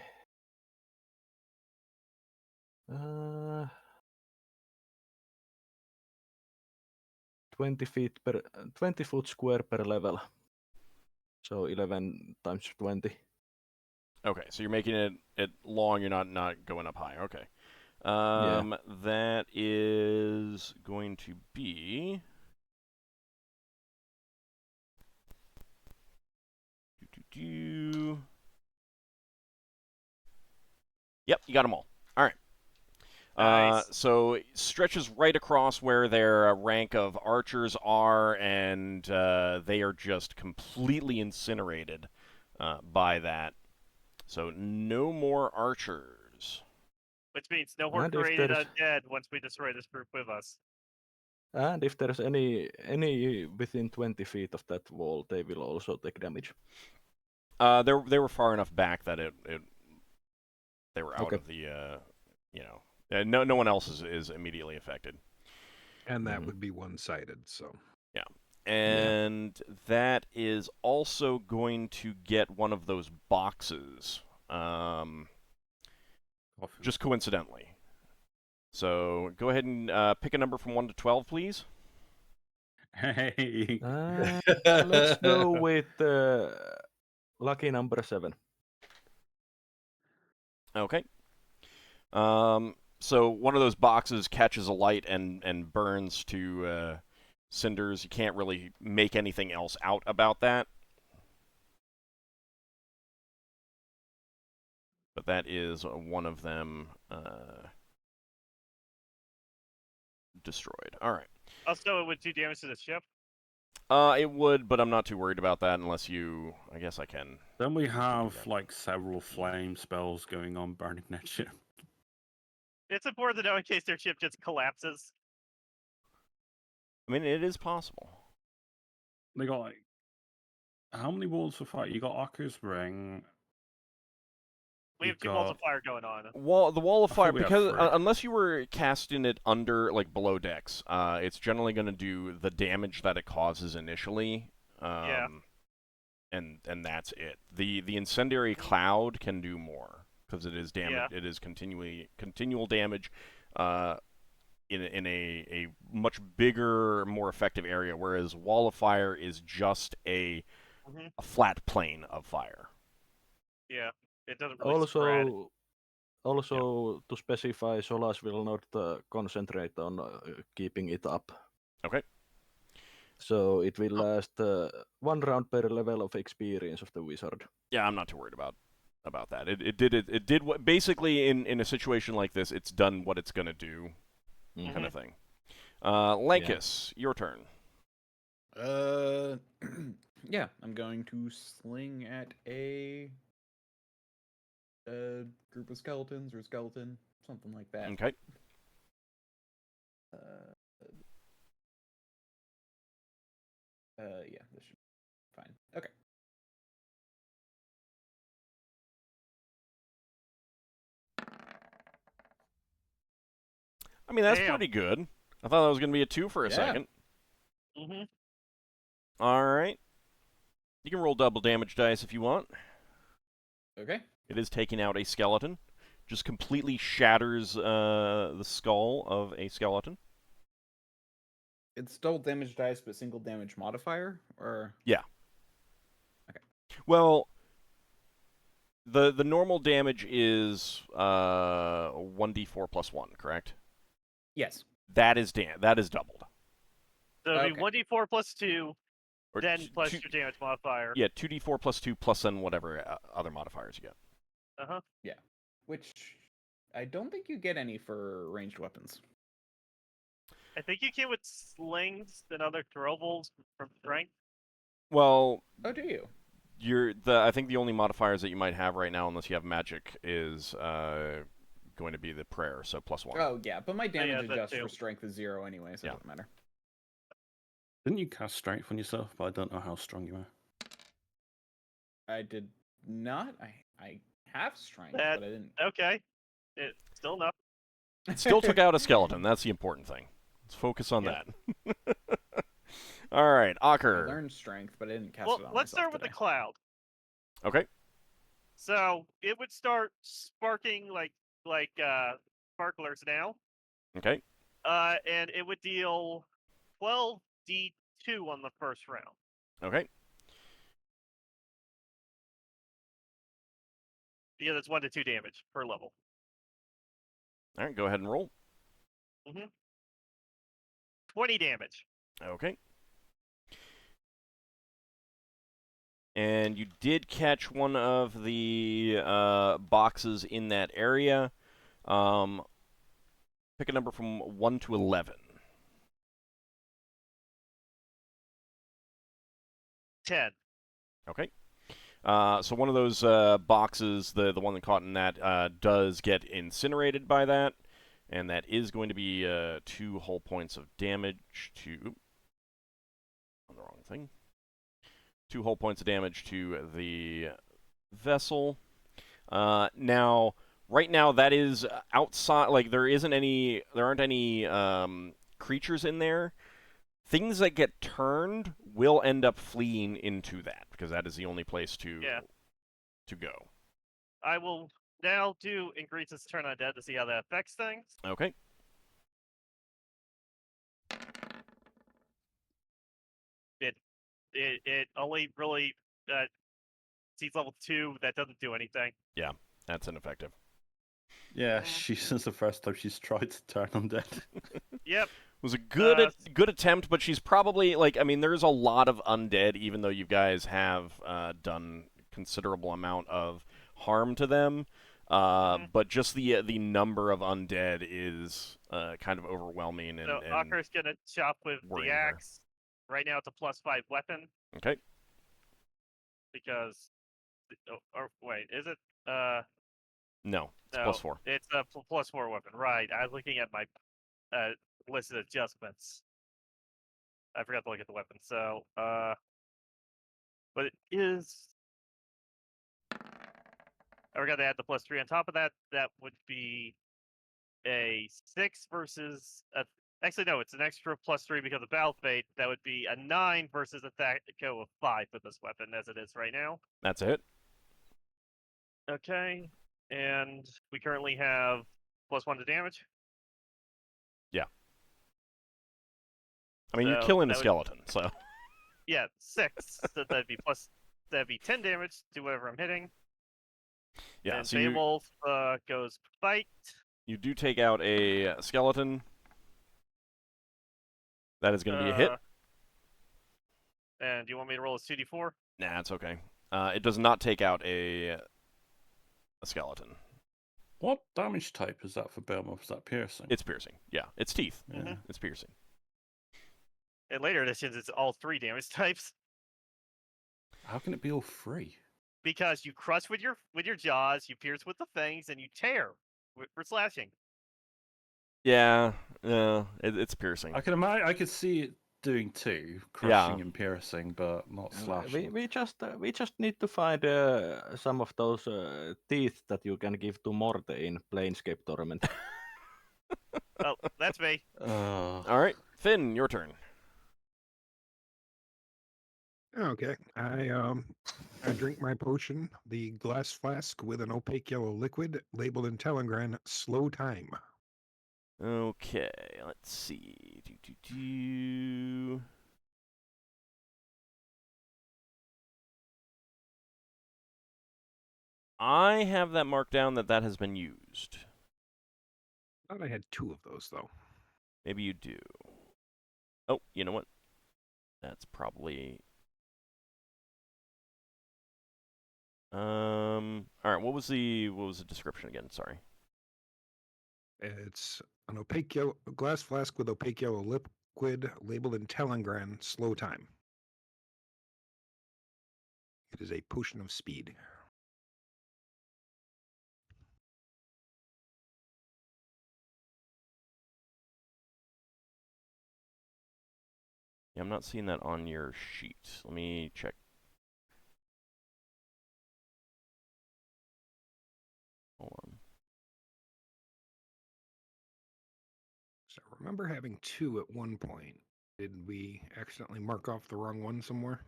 20 foot square per level. So 11 times 20. Okay, so you're making it long. You're not going up high. Okay. That is going to be. Yep, you got them all. All right. Nice. So it stretches right across where their rank of archers are, and they are just completely incinerated by that. So no more archers. Which means no more And if created there's- undead once we destroy this group with us. And if there's any within 20 feet of that wall, they will also take damage. They were far enough back that they were out Okay. of the no one else is immediately affected. And that Mhm. would be one-sided, so. And that is also going to get one of those boxes, just coincidentally. So go ahead and pick a number from 1 to 12, please. Hey. Let's go with lucky number 7. Okay. So one of those boxes catches a light and burns to cinders. You can't really make anything else out about that. But that is one of them destroyed. All right. Also, it would do damage to the ship. It would, but I'm not too worried about that unless you... I guess I can. Then we do have that. like several flame spells going on burning that ship. It's important to know in case their ship just collapses. I mean, it is possible. They got like how many walls of fire? You got Ockar's Ring. We have two walls of fire going on. The wall of I fire, thought we had because three. unless you were casting it under, like, below decks, it's generally going to do the damage that it causes initially. Yeah. And that's it. The incendiary cloud can do more because it is damage. Yeah. It is continual damage, in a much bigger, more effective area. Whereas wall of fire is just a flat plane of fire. Yeah. It doesn't really spread. Also, to specify, Solas will not concentrate on keeping it up. Okay. So it will last 1 round per level of experience of the wizard. Yeah, I'm not too worried about that. It did what basically in a situation like this, it's done what it's gonna do, kind of thing. Lankas, your turn. Yeah, I'm going to sling at a group of skeletons or skeleton, something like that. Okay. Yeah, this should be fine. Okay. I mean, that's Damn. pretty good. I thought that was gonna be a 2 for a second. All right. You can roll double damage dice if you want. Okay. It is taking out a skeleton. Just completely shatters the skull of a skeleton. It's double damage dice, but single damage modifier, or Yeah. Okay. Well, the normal damage is 1d4 plus 1, correct? yes. That is doubled. So it'll be Okay. 1d4 plus 2, Or then plus your damage modifier. Yeah, 2d4 plus 2 plus then whatever other modifiers you get. Uh-huh. Yeah. Which I don't think you get any for ranged weapons. I think you can with slings and other throwables from strength. Well, Oh, do you? I think the only modifiers that you might have right now, unless you have magic, is going to be the prayer, so plus 1. Oh, yeah, but my damage yeah, that adjust too. for strength is 0 anyway, so Yeah. it doesn't matter. Didn't you cast strength on yourself? But I don't know how strong you are. I did not. I have strength, That- but I didn't. Okay. It's still enough. It still took out a skeleton. That's the important thing. Let's focus on Yeah. that. All right, I Ockar. learned strength, but I didn't cast Well, it on let's myself start with the today. cloud. Okay. So it would start sparking like sparklers now. Okay. And it would deal 12d2 on the first round. Okay. Yeah, that's 1 to 2 damage per level. All right, go ahead and roll. 20 damage. Okay. And you did catch one of the boxes in that area. Pick a number from 1 to 11. 10. Okay. So one of those boxes, the one that caught in that, does get incinerated by that. And that is going to be 2 whole points of damage to... on the wrong thing. 2 whole points of damage to the vessel. Now, right now, that is outside. Like there aren't any creatures in there. Things that get turned will end up fleeing into that because that is the only place to go. I will now do increases turn undead to see how that affects things. Okay. It only really sees level 2. That doesn't do anything. Yeah, that's ineffective. Yeah, since the first time she's tried to turn undead. Yep. It was a good attempt, but she's probably like, I mean, there's a lot of undead, even though you guys have done considerable amount of harm to them. But just the number of undead is kind of overwhelming and, So Ockar's gonna chop with the worrying her. axe. Right now it's a +5 weapon Okay. because. Or wait, is it? No, it's No, +4. it's a +4 weapon. Right. I was looking at my listed adjustments. I forgot to look at the weapon. So, but it is. I forgot to add the +3 on top of that. That would be a 6 versus a. Actually, no, it's an extra +3 because of battle fate. That would be a 9 versus a THAC0 of 5 with this weapon as it is right now. That's it. Okay, and we currently have +1 to damage. Yeah. I mean, So you're killing a that would- skeleton, so. Yeah, 6. So that'd be 10 damage to whatever I'm hitting. Yeah, And so Beowulf goes fight. you do take out a skeleton. That is going to be a hit. And do you want me to roll a 2d4? Nah, it's okay. It does not take out a skeleton. What damage type is that for Beowulf? Is that piercing? It's piercing. Yeah, it's teeth. Yeah. It's piercing. In later editions, it's all 3 damage types How can it be all 3? because you crush with your jaws, you pierce with the fangs, and you tear for slashing. Yeah, it's piercing. I can imagine. I could see it doing 2, crushing and piercing, but not slashing. We just need to find some of those teeth that you can give to Morte in Planescape Torment. Oh, that's me. All right, Finn, your turn. Okay. I drink my potion, the glass flask with an opaque yellow liquid labeled in Telengran, slow time. Okay, let's see. I have that marked down that has been used. I thought I had 2 of those, though. Maybe you do. Oh, you know what? That's probably... All right, what was the description again? Sorry. It's an opaque yellow glass flask with opaque yellow liquid labeled in Telengran, slow time. It is a potion of speed. Yeah, I'm not seeing that on your sheet. Let me check. Hold on. So I remember having 2 at one point. Did we accidentally mark off the wrong one somewhere?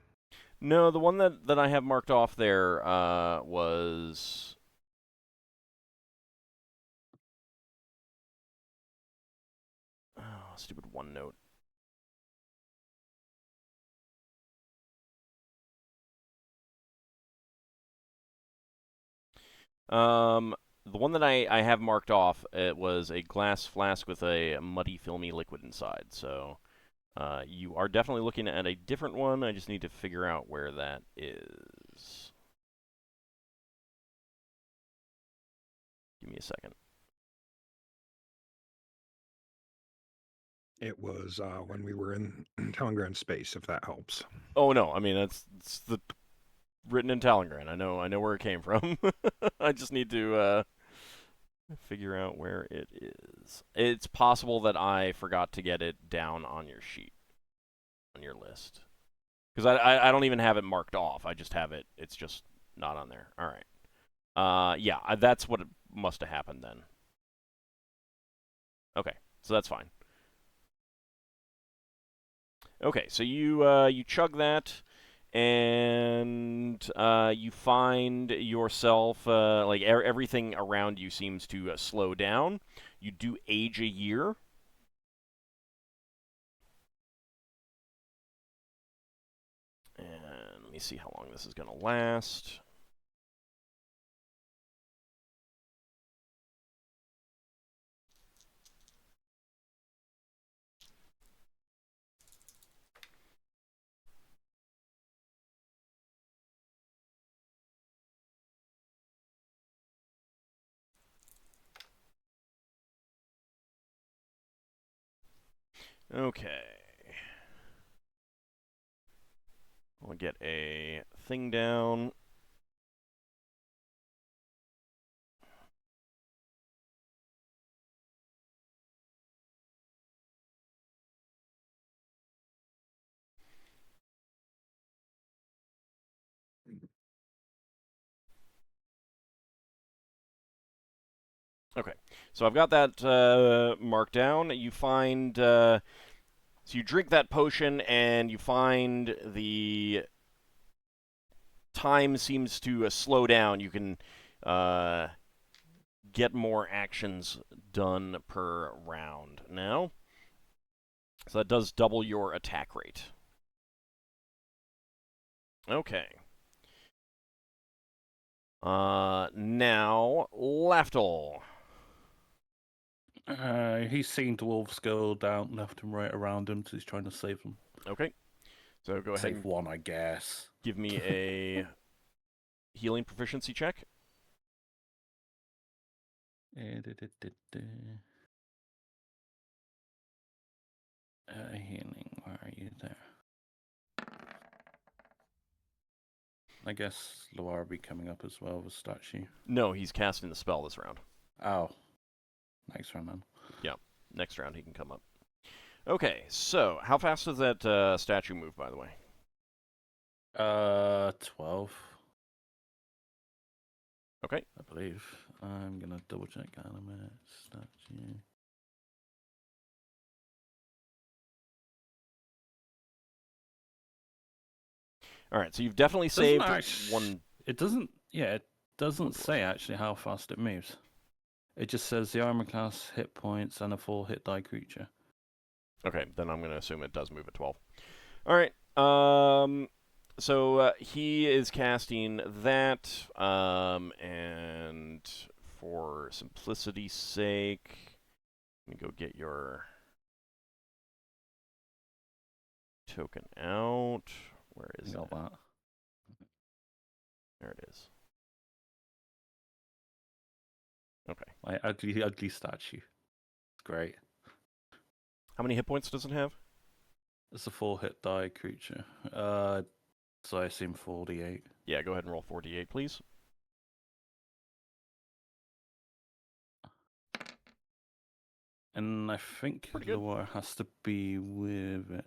No, the one that I have marked off there was... Oh, stupid OneNote. The one that I have marked off, it was a glass flask with a muddy, filmy liquid inside. So you are definitely looking at a different one. I just need to figure out where that is. Give me a second. It was when we were in Telengran space, if that helps. Oh no, I mean it's the written in Talengran. I know where it came from. I just need to figure out where it is. It's possible that I forgot to get it down on your sheet, on your list, because I don't even have it marked off. I just have it. It's just not on there. All right. Yeah, that's what must have happened then. Okay, so that's fine. Okay, so you chug that, and you find yourself like everything around you seems to slow down. You do age a year. And let me see how long this is going to last. Okay. We'll get a thing down. Okay, so I've got that marked down. You find, so you drink that potion, and you find the time seems to slow down. You can get more actions done per round now. So that does double your attack rate. Okay. Now, Lafdul. He's seen dwarves go down left and right around him, so he's trying to save them. Okay. So go ahead Save and one, I guess. give me a healing proficiency check. Healing, where are you there? I guess Loire will be coming up as well with statue. No, he's casting the spell this round. Oh. Next round, then. Next round he can come up. Okay, so how fast does that statue move, by the way? 12. Okay. I believe. I'm gonna double check anime statue. All right, so you've definitely saved one. It doesn't. Yeah, it doesn't say actually how fast it moves. It just says the armor class, hit points, and a full hit die creature. Okay, then I'm going to assume it does move at 12. All right. So he is casting that, and for simplicity's sake, let me go get your token out. Where is Got it? that. There it is. Okay. My ugly statue. It's great. How many hit points does it have? It's a full hit die creature. So I assume 48. Yeah, go ahead and roll 4d8, please. And I think Pretty good. Loire has to be with it.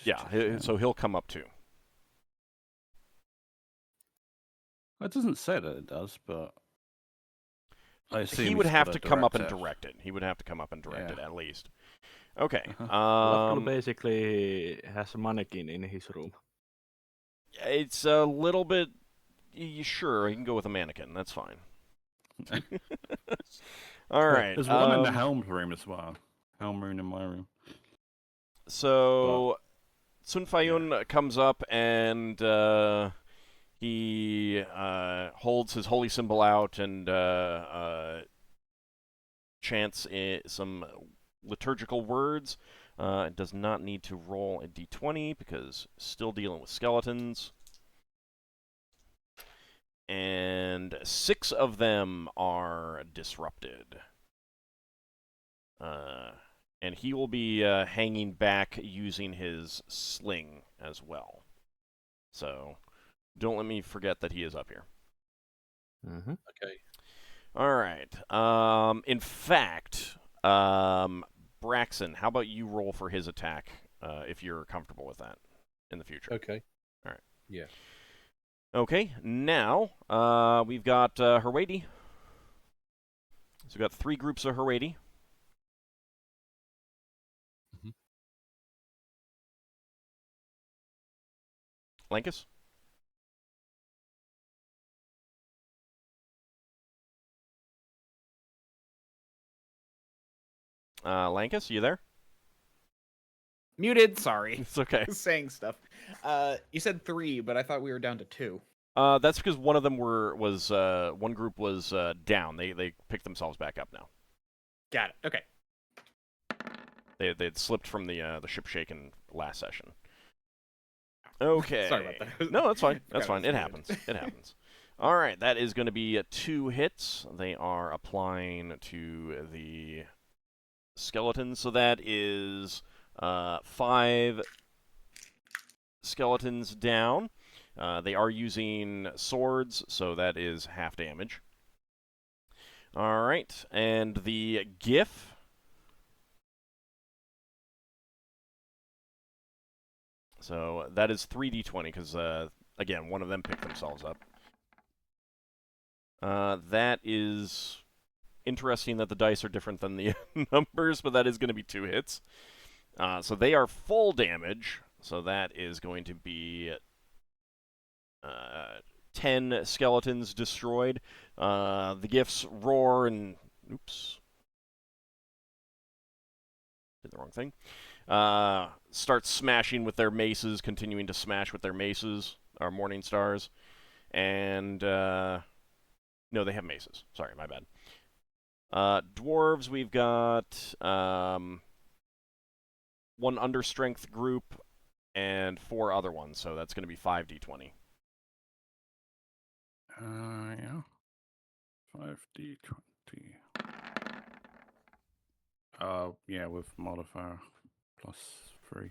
Yeah, so he'll come up too. It doesn't say that it does, but I assume He would he's have gotta to come up and direct it. direct it. He would have to come up and direct it Yeah. at least. Okay. Lafdul basically has a mannequin in his room. It's a little bit. Sure, you can go with a mannequin. That's fine. All right. There's one in the helm room as well. Helm room in my room. So Sun Fayun comes up and he holds his holy symbol out and chants some liturgical words. It does not need to roll a d20 because still dealing with skeletons. And 6 of them are disrupted. And he will be hanging back using his sling as well. So don't let me forget that he is up here. Mm-hmm. Okay. All right. In fact, Braxon, how about you roll for his attack if you're comfortable with that in the future? Okay. All right. Yeah. Okay. Now we've got Herwady. So we've got 3 groups of Herwady. Mhm. Lankas? Lankas, you there? Muted. Sorry. It's okay. Saying stuff. You said 3, but I thought we were down to 2. That's because one of them was one group was down. They picked themselves back up now. Got it. Okay. They'd slipped from the ship shaken last session. Okay. Sorry about that. No, that's fine. That's Forgot fine. I It was happens. muted. It happens. All right, that is going to be 2 hits. They are applying to the skeletons, so that is 5 skeletons down. They are using swords, so that is half damage. All right, and the GIF. So that is 3d20, because, again, one of them picked themselves up. That is interesting that the dice are different than the numbers, but that is going to be 2 hits. So they are full damage, so that is going to be 10 skeletons destroyed. The gifts roar and... Oops. Did the wrong thing. Start smashing with their maces, continuing to smash with their maces, our Morning Stars. And, no, they have maces. Sorry, my bad. Dwarves, we've got 1 understrength group and 4 other ones, so that's going to be 5d20. Yeah. 5d20. Yeah, with modifier +3.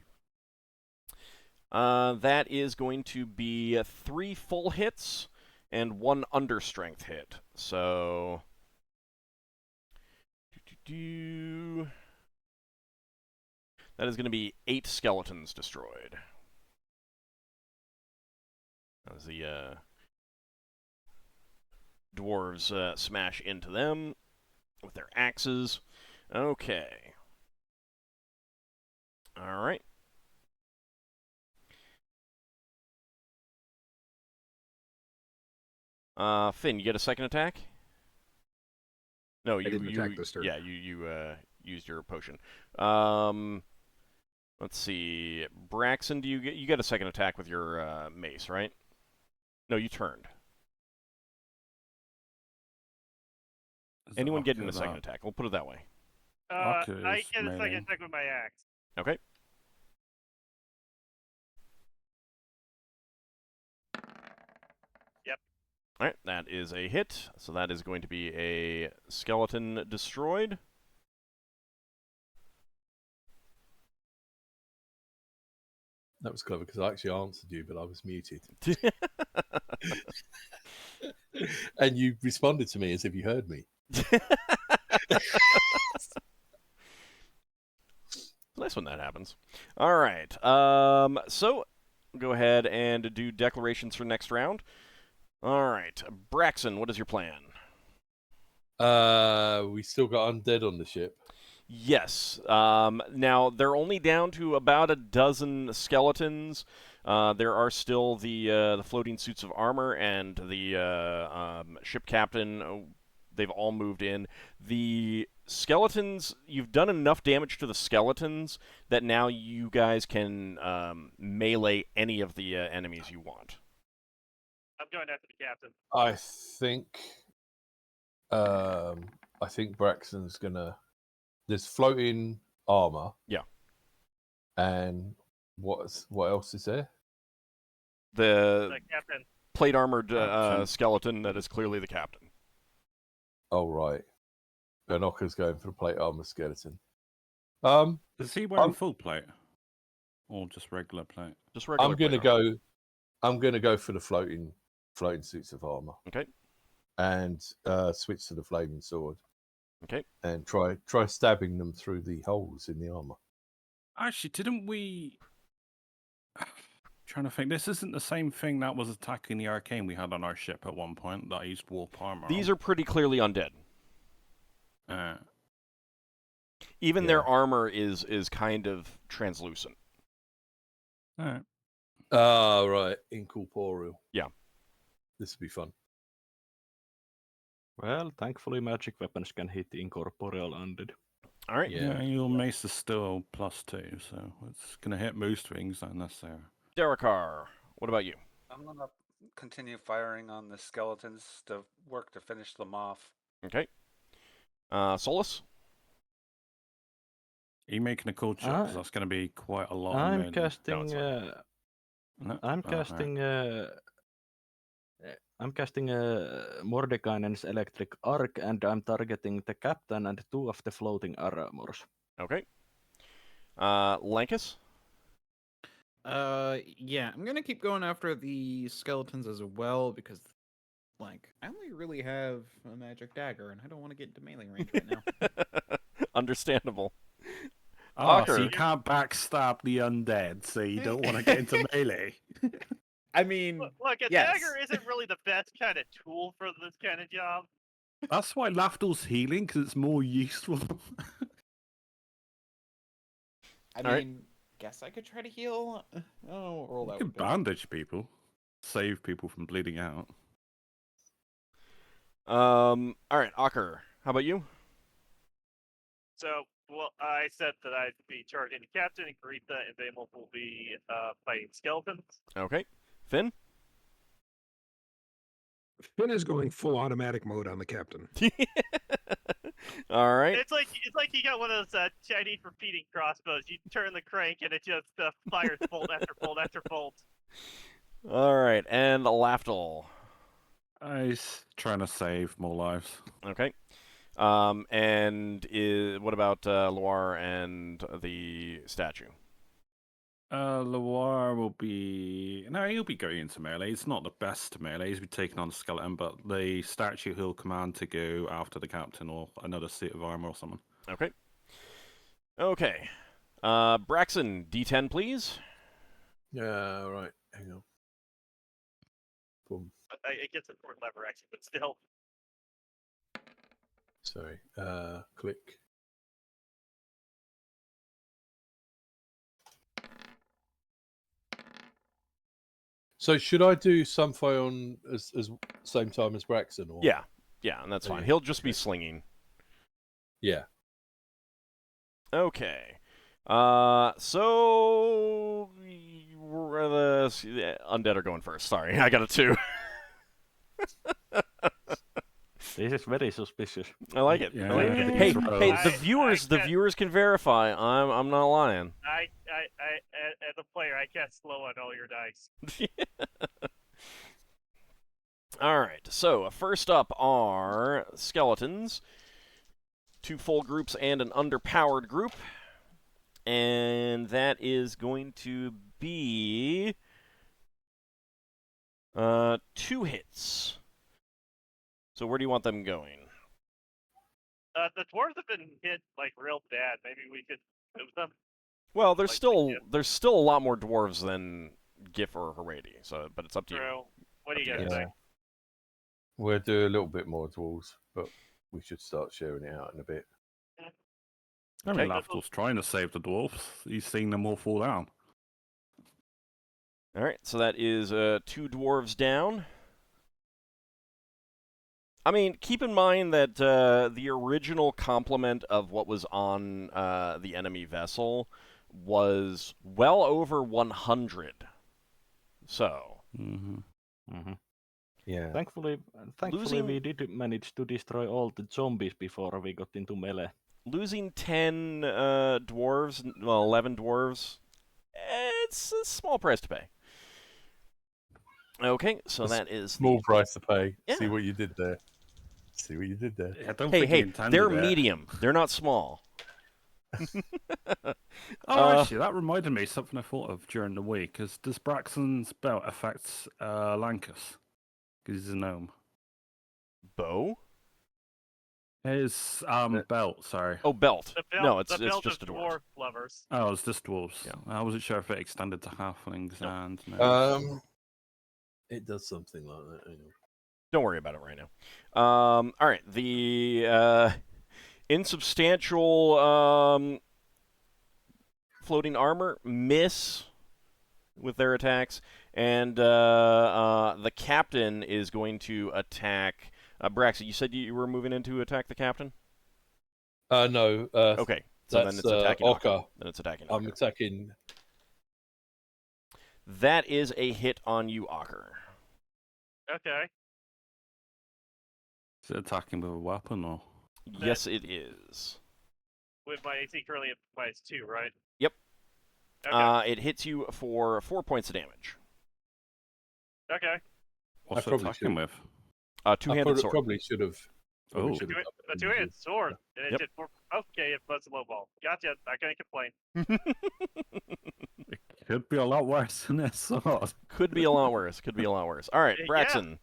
That is going to be 3 full hits and 1 understrength hit. So... That is going to be 8 skeletons destroyed. As the dwarves smash into them with their axes. Okay. All right. Finn, you get a second attack? No, you didn't attack this turn. Yeah, you used your potion. Let's see. Braxon, you get a second attack with your mace, right? No, you turned. Anyone getting a second attack? We'll put it that way. I Ockar is get a second melee. attack with my axe. Okay. Yep. All right, that is a hit. So that is going to be a skeleton destroyed. That was clever because I actually answered you, but I was muted. And you responded to me as if you heard me. Nice when that happens. All right. So go ahead and do declarations for next round. All right, Braxon, what is your plan? We still got undead on the ship. Yes. Now they're only down to about a dozen skeletons. There are still the floating suits of armor and the ship captain. They've all moved in. The skeletons, you've done enough damage to the skeletons that now you guys can melee any of the enemies you want. I'm going after the captain. I think Braxton's gonna. There's floating armor. Yeah. And what else is there? The captain. plate armored Captain. skeleton that is clearly the captain. Oh right. And Ockar's going for the plate armor skeleton. Is he wearing full plate? Or just regular plate? Just regular. I'm gonna go for the floating suits of armor. Okay. And switch to the flaming sword. Okay. And try stabbing them through the holes in the armor. Actually, didn't we... trying to think. This isn't the same thing that was attacking the arcane we had on our ship at one point that I used warp armor These are pretty clearly undead. Even their armor is kind of translucent. Alright. Right. Incorporeal. Yeah. This will be fun. Well, thankfully magic weapons can hit incorporeal undead. All right. Yeah, your mace is still +2, so it's going to hit most things unless they're... Darrakar, what about you? I'm going to continue firing on the skeletons to work to finish them off. Okay. Solas? Are you making a cool check? 'Cause that's going to be quite a lot. I'm casting. No? I'm Oh, casting. I'm casting Mordekainen's electric arc, and I'm targeting the captain and 2 of the floating armors. Okay. Lankas? Yeah, I'm gonna keep going after the skeletons as well because, like, I only really have a magic dagger, and I don't want to get into melee range right now. Understandable. Oh, so you Ockar. can't backstab the undead, so you don't want to get into melee. I mean, Look, a yes. dagger isn't really the best kind of tool for this kind of job. That's why Lafdul's healing, because it's more useful. I All right. mean, guess I could try to heal. I don't know what role You that can would be. bandage people, save people from bleeding out. All right, Ockar. How about you? So, well, I said that I'd be charging the captain, and Greta and Vamel will be fighting skeletons. Okay. Finn? Finn is going full automatic mode on the captain. All right. It's like you got one of those Chinese repeating crossbows. You turn the crank, and it just fires bolt after bolt after bolt. All right, and Lafdul. He's trying to save more lives. Okay. And what about Loire and the statue? Loire will be... No, he'll be going into melee. It's not the best melee. He's be taking on a skeleton, but the statue he'll command to go after the captain or another suit of armor or something. Okay. Okay. Braxon, D10, please. Yeah, right. Hang on. Boom. It gets a port lever, actually, but still. Sorry. Click. So should I do Sunfire on as same time as Braxon? Or? Yeah, and that's Oh, fine. yeah. He'll just be Okay. slinging. Yeah. Okay. So the undead are going first. Sorry, I got a 2. This is very suspicious. I like it. Yeah, I like it. yeah, Hey, throws. hey, I the can't- viewers can verify. I'm not lying. I, as a player, I can't slow on all your dice. All right. So first up are skeletons, 2 full groups and an underpowered group, and that is going to be 2 hits. So where do you want them going? The dwarves have been hit like real bad. Maybe we could move them. Well, there's Like, still yeah. there's still a lot more dwarves than Gif or Haredi, so but it's up to you. True. What do you Up to guys you. think? We'll do a little bit more dwarves, but we should start sharing it out in a bit. I mean, Okay. Lafdul's trying to save the dwarves. He's seeing them all fall down. All right, so that is 2 dwarves down. I mean, keep in mind that the original complement of what was on the enemy vessel was well over 100. So, Yeah. Thankfully, Losing- we did manage to destroy all the zombies before we got into melee. losing 10 dwarves, well, 11 dwarves, it's a small price to pay. Okay, so That's that is Small price to pay. Yeah. See what you did there. See what you did there. I don't Hey, think he hey, intended they're it. medium. They're not small. Oh, actually, that reminded me of something I thought of during the week. Does Braxton's belt affect Lankas? Because he's a gnome. Bow? His belt, sorry. Oh, belt. The belt, No, it's the belt just a of dwarf. dwarf lovers. Oh, it's just dwarves. Yeah. I wasn't sure if it extended to halflings and gnomes. It does something like that. Hang on. Don't worry about it right now. All right, the insubstantial floating armor miss with their attacks, and the captain is going to attack. Braxton, you said you were moving in to attack the captain? No. Okay, so then That's it's attacking Ockar. Then it's attacking I'm Ockar. attacking. That is a hit on you, Ockar. Okay. Is it attacking with a weapon or? Yes, it is. With my AC currently at -2, right? Yep. Okay. It hits you for 4 points of damage. Okay. What's it probably attacking with? 2-handed sword. Probably should have So we Oh. should have A done two-handed sword, and it Yep. did 4. Okay, it was a low ball. Gotcha. Not gonna complain. It could be a lot worse than this sword. Could be a lot worse. Could be a lot worse. All right, Yeah. Braxon.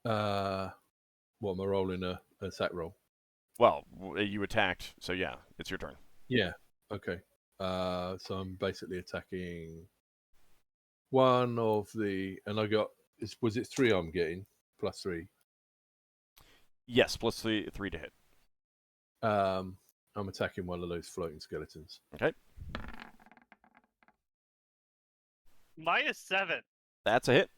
What am I rolling a attack roll? Well, you attacked, so yeah, it's your turn. Yeah. Okay. So I'm basically attacking one of the, and I got. Was it 3 I'm getting plus 3? Yes, plus three to hit. I'm attacking one of those floating skeletons. Okay, -7. that's a hit.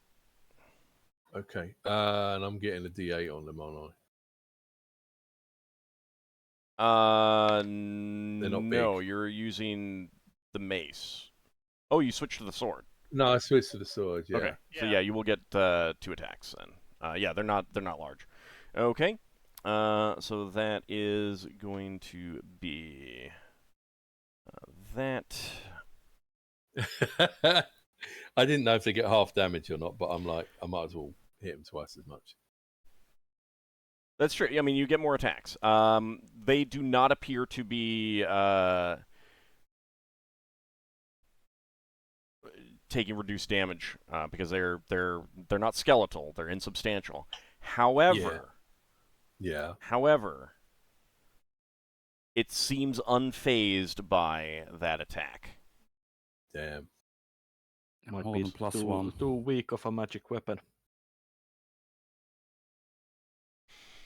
Okay. And I'm getting a D8 on them, aren't not No, big. you're using the mace. Oh, you switched to the sword. No, I switched to the sword. Yeah. Okay, so Yeah. yeah, you will get 2 attacks then. Yeah, they're not large. Okay, so that is going to be that. I didn't know if they get half damage or not, but I'm like, I might as well hit them twice as much. That's true. I mean, you get more attacks. They do not appear to be taking reduced damage because they're not skeletal. They're insubstantial. However, Yeah. it seems unfazed by that attack. Damn. Might More be than +1. too weak of a magic weapon.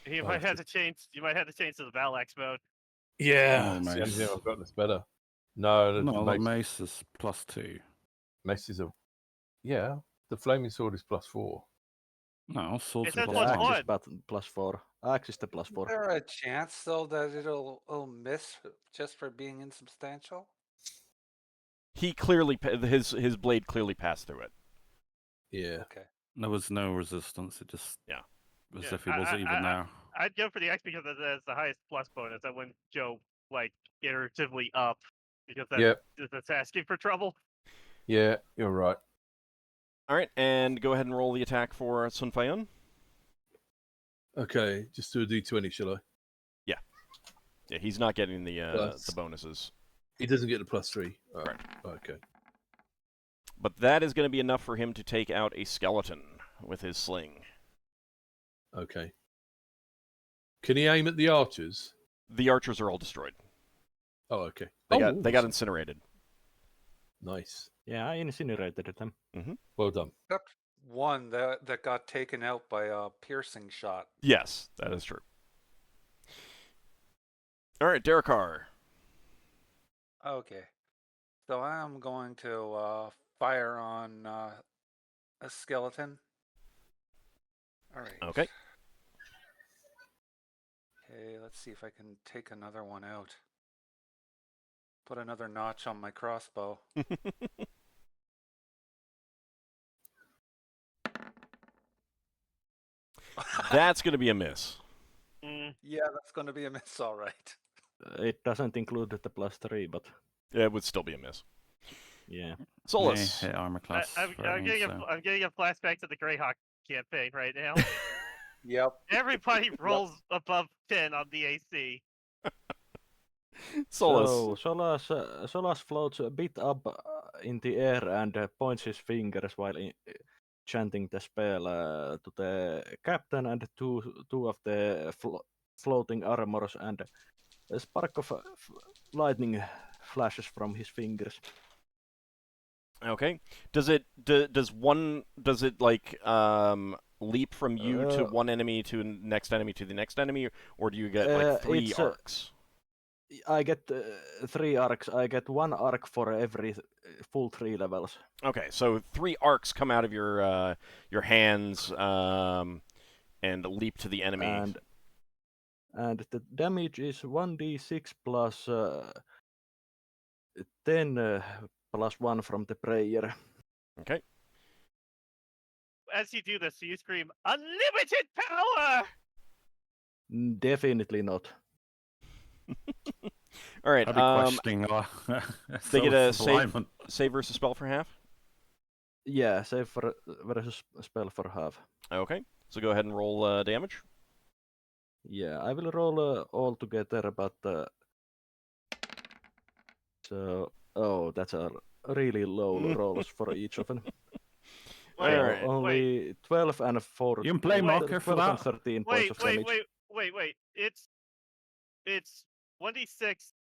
You Oh, might it's have to change. You might have to change to the battle axe mode. Yeah. Oh, it's the only mace. thing I've got that's better. No, the No, the mace, mace is +2. mace is a. Yeah. The flaming sword is +4. No, swords It are says The plus axe one. is +4. Axe is the +4. Is there a chance though that it'll miss just for being insubstantial? He clearly his blade clearly passed through it. Yeah. Okay. There was no resistance. It just Yeah. as Yeah, if it was even there. I'd go for the axe because it has the highest plus bonus. I wouldn't go like iteratively up because that's asking for trouble. Yeah, you're right. All right, and go ahead and roll the attack for Sun Fayun. Okay, just do a D20, shall I? Yeah, he's not getting the Plus- bonuses, He doesn't get the +3. Oh, Right. Okay. but that is going to be enough for him to take out a skeleton with his sling. Okay. Can he aim at the archers? The archers are all destroyed. Oh, okay. They got incinerated. Nice. Yeah, I incinerated them. Well done. Except one that got taken out by a piercing shot. Yes, that is true. All right, Darrakar. Okay. So I'm going to fire on a skeleton. All right. Okay. Okay, let's see if I can take another one out. Put another notch on my crossbow. That's going to be a miss. Yeah, that's going to be a miss, all right. It doesn't include the +3, but It would still be a miss. yeah. Solus. Hit armor class. I'm getting a flashback to the Greyhawk campaign right now. Yep. Everybody rolls above 10 on the AC. Solus. So Solas floats a bit up in the air and points his fingers while chanting the spell to the captain and two of the floating armors, and a spark of lightning flashes from his fingers. Okay. Does it like leap from you to one enemy to next enemy to the next enemy, or do you get like 3 arcs? I get 3 arcs. I get 1 arc for every full 3 levels. Okay, so 3 arcs come out of your hands and leap to the enemy. And the damage is 1d6 plus 10 plus 1 from the prayer. Okay. As you do this, you scream, "Unlimited power!" Definitely not. All right. I'd be questioning. They get a alignment. save versus spell for half. Yeah, save versus spell for half. Okay. So go ahead and roll damage. Yeah, I will roll all together, but so that's a really low rolls for each of them. Wait, So Alright. only 12 and 4. You can play Wait, Mocker for 12 and that. 13 points of damage. wait. It's 1d6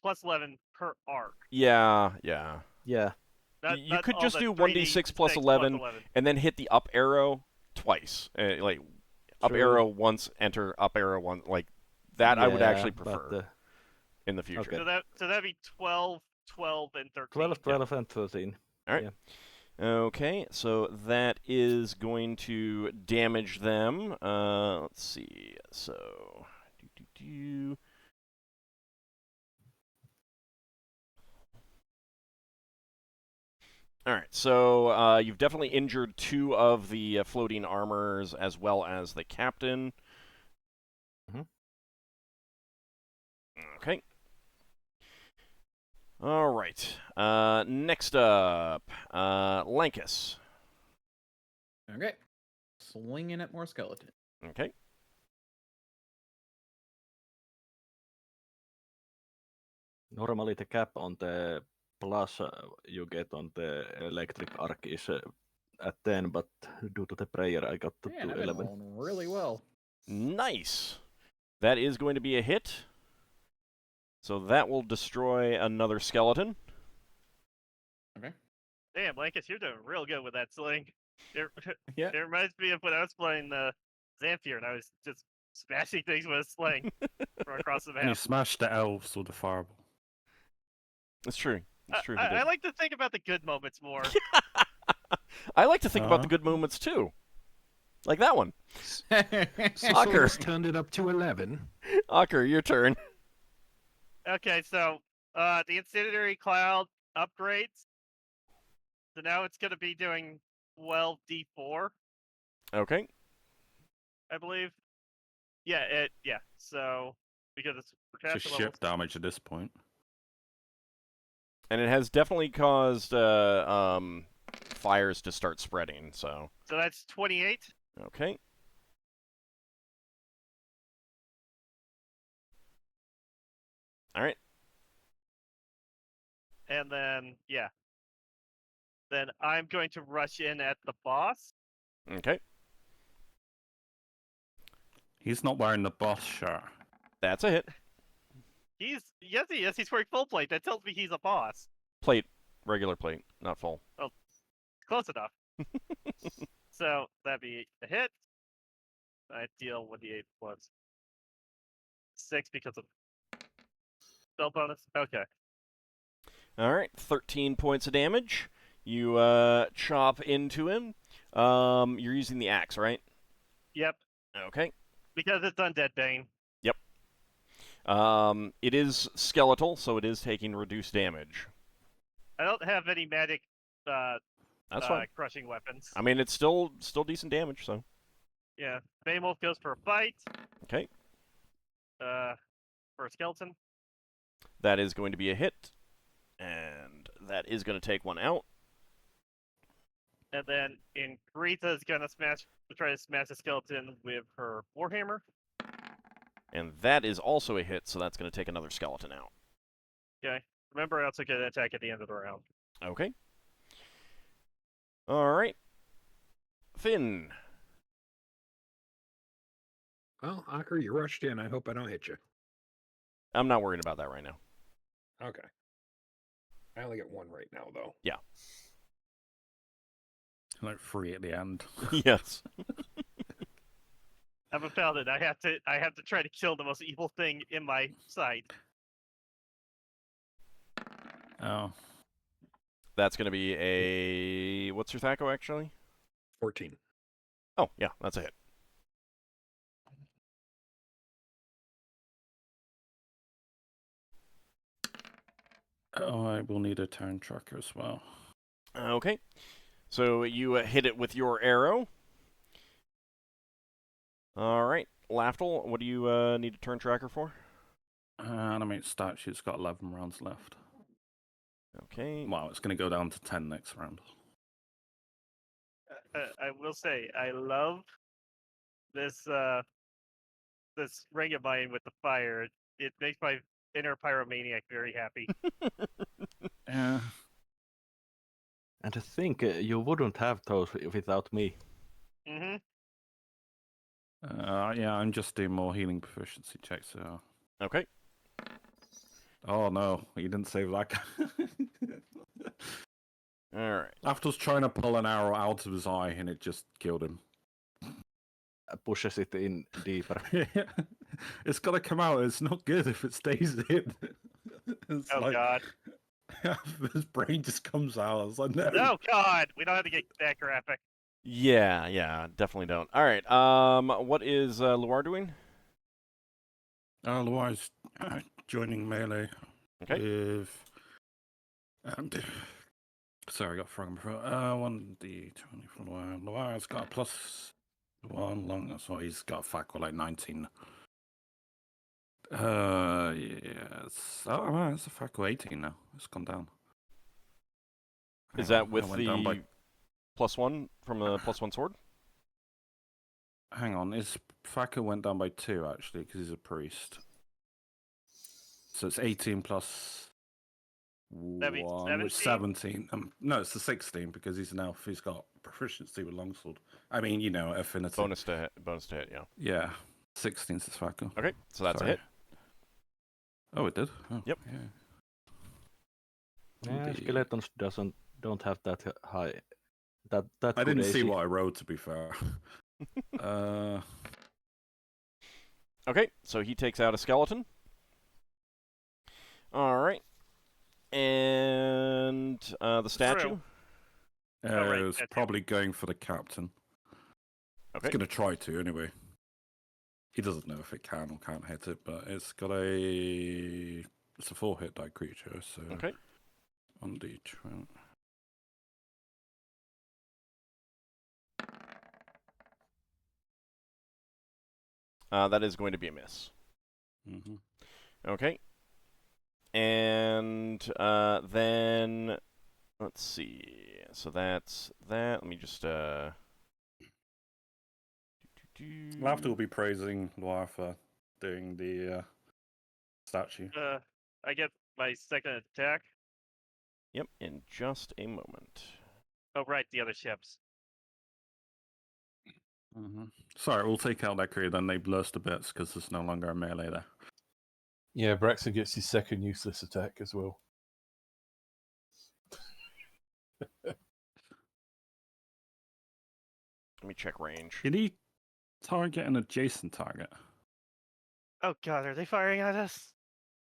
plus 11 per arc. Yeah. Yeah. You Not could all just the do 3d6 1d6 plus 11 and then hit the up arrow twice. Like up True. arrow once, enter up arrow once. Like that, I would actually but, prefer in the future. okay. So that'd be 12, 12, and 13. 12, 12, and 13. All right. Yeah. Okay, so that is going to damage them. Let's see. So, All right, so you've definitely injured 2 of the floating armors as well as the captain. Mhm. Okay. All right. Next up, Lankas. Okay. Swinging at more skeleton. Okay. Normally the cap on the plus you get on the electric arc is at 10, but due to the prayer I got to Man, I've been 11. rolling really well. Nice. That is going to be a hit. So that will destroy another skeleton. Okay. Damn, Lankus, you're doing real good with that sling. It, Yeah. it reminds me of when I was playing Zamfir and I was just smashing things with a sling from across the And you map. smashed the elves with the fireball. It's true. It's true. he I did. like to think about the good moments more. I like to think about the Uh-huh. good moments too. Like that one. So Ockar. Solas turned it up to 11. Ockar, your turn. Okay, so the incendiary cloud upgrades. So now it's going to be doing 12d4, Okay. I believe. Yeah, So because it's It's forecast just level ship damage at this point. And it has definitely caused fires to start spreading, so. So that's 28. Okay. All right. And then, yeah. Then I'm going to rush in at the boss. Okay. He's not wearing the boss shirt. That's a hit. Yes, he is. He's wearing full plate. That tells me he's a boss. Plate. Regular plate, not full. Close enough. So that'd be a hit. I deal with the 8 plus 6 because of spell bonus. Okay. All right. 13 points of damage. You chop into him. You're using the axe, right? Yep. Okay. Because it's Undead Bane. It is skeletal, so it is taking reduced damage. I don't have any magic That's fine. crushing weapons. I mean, it's still decent damage, so. Yeah. Bane Wolf goes for a fight. Okay. For a skeleton. That is going to be a hit. And that is going to take one out. And then Ingritha is gonna try to smash the skeleton with her warhammer. And that is also a hit, so that's going to take another skeleton out. Okay. Remember, I also get an attack at the end of the round. Okay. All right. Finn. Well, Ockar, you rushed in. I hope I don't hit you. I'm not worried about that right now. Okay. I only get 1 right now, though. Yeah. Like 3 at the end. Yes. I'm a paladin. I have to try to kill the most evil thing in my sight. Oh. That's going to be a... What's your Thaco, actually? 14. Oh, yeah, that's a hit. Oh, I will need a turn tracker as well. Okay. So you hit it with your arrow. All right. Lafdul, what do you need a turn tracker for? Animate statue's got 11 rounds left. Okay. Wow, it's going to go down to 10 next round. I will say, I love this this ring of mine with the fire. It makes my inner pyromaniac very happy. Yeah. And I think you wouldn't have those without me. Mm-hmm. Yeah, I'm just doing more healing proficiency checks. So. Okay. Oh no, he didn't save that guy. All right. Lafdul's trying to pull an arrow out of his eye, and it just killed him. Pushes it in deeper. It's got to come out. It's not good if it stays in. It's Oh God. His brain just comes out. It's like, no. Oh God. We don't have to get that graphic. Yeah, definitely don't. All right. What is Luar doing? Otherwise, joining melee Okay. with. Sorry, I got frog in my throat. 1d20 from Loire. Loire's got a +1 long, so he's got a fact with like 19. Yes. Oh, well, it's a fact with 18 now. It's gone down. Is Hang that on, with I went the down by- +1 from a +1 sword? Hang on, his Faka went down by 2 actually because he's a priest. So it's 18 plus That means 1, which is 17. No, it's the 16 because he's an elf. He's got proficiency with longsword. I mean, you know, affinity. Bonus to hit, yeah. Yeah, 16 is Faka. Okay, so that's Sorry. a hit. Oh, it did. Oh, Yep. Yeah. Yeah, Indeed. skeletons don't have that high. That I good didn't see AC. what I wrote, to be fair. Okay, so he takes out a skeleton. All right. And the statue? right, it was that's it. probably going for the captain. Okay. It's going to try to, anyway. He doesn't know if it can or can't hit it, but it's got a... It's a 4-hit die creature, so... Okay. 1d20. That is going to be a miss. Mm-hmm. Okay. And then... Let's see. So that's that. Let me just... Lafdul will be praising Loire for doing the statue. I get my second attack. Yep, in just a moment. Oh, right, the other ships. Mm-hmm. Sorry, we'll take out that creature, then they blast to bits because there's no longer a melee there. Yeah, Braxon gets his second useless attack as well. Let me check range. Can he target an adjacent target? Oh God, are they firing at us?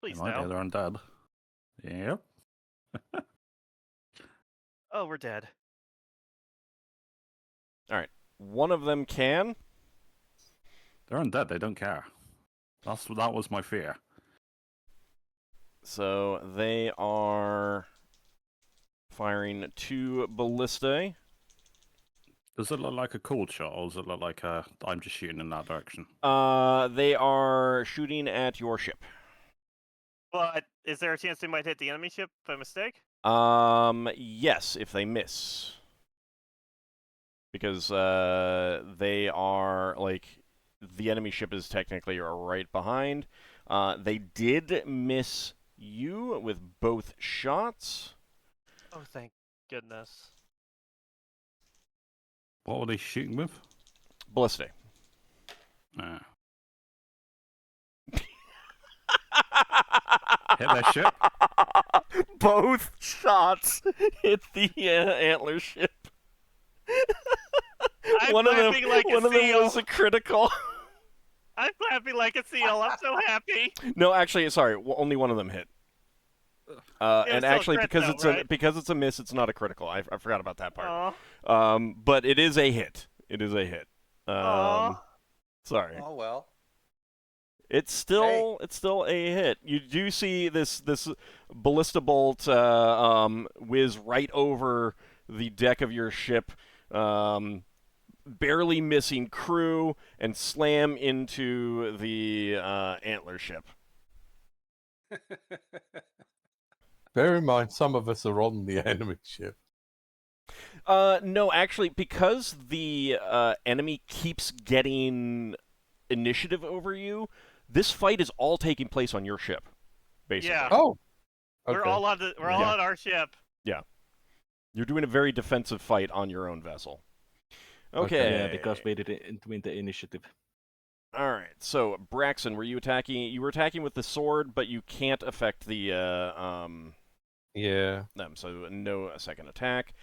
Please They might, no. they're undead. Yep. Oh, we're dead. All right. One of them can. They're undead, they don't care. That was my fear. So they are firing 2 ballistae. Does it look like a cold shot, or does it look like I'm just shooting in that direction? They are shooting at your ship. But is there a chance they might hit the enemy ship by mistake? Yes, if they miss. Because they are, like, the enemy ship is technically right behind. They did miss you with both shots. Oh, thank goodness. What were they shooting with? Ballistae. Hit that ship? Both shots hit the antler ship. I'm one of them clapping like a one of them seal. was a critical. I'm clapping like a seal. I'm so happy. No, actually, sorry, only one of them hit. And still a actually, crit, because though, because it's a miss, it's not a critical. I forgot about that part. Aw. But it is a hit. It is a hit. Aw. Sorry. Oh well. It's still a hit. You do see this ballista bolt whiz right over the deck of your ship, barely missing crew, and slam into the antler ship. Bear in mind, some of us are on the enemy ship. No, actually, because the enemy keeps getting initiative over you. This fight is all taking place on your ship, basically. Yeah. Oh, We're okay. all on the all Yeah. on our ship. You're doing a very defensive fight on your own vessel. Okay. Yeah, because we didn't win the initiative. All right. So Braxon, were you attacking? You were attacking with the sword, but you can't affect the Yeah. them. So no second attack.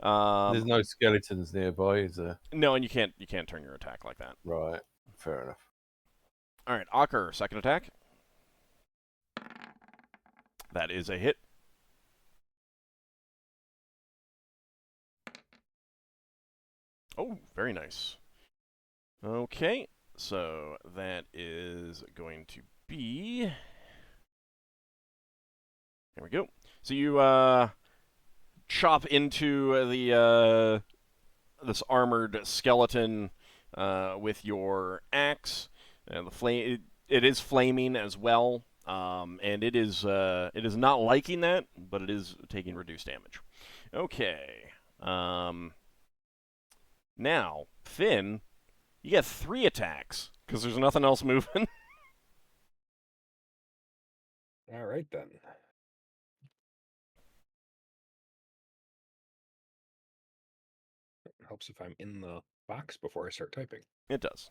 There's no skeletons nearby, is there? No, and you can't turn your attack like that. Right. Fair enough. All right, Ockar, second attack. That is a hit. Oh, very nice. Okay, so that is going to be... There we go. So you chop into the this armored skeleton with your axe. The flame it is flaming as well, and it is not liking that, but it is taking reduced damage. Okay. Now, Finn, you get 3 attacks because there's nothing else moving. All right then. It helps if I'm in the box before I start typing. It does.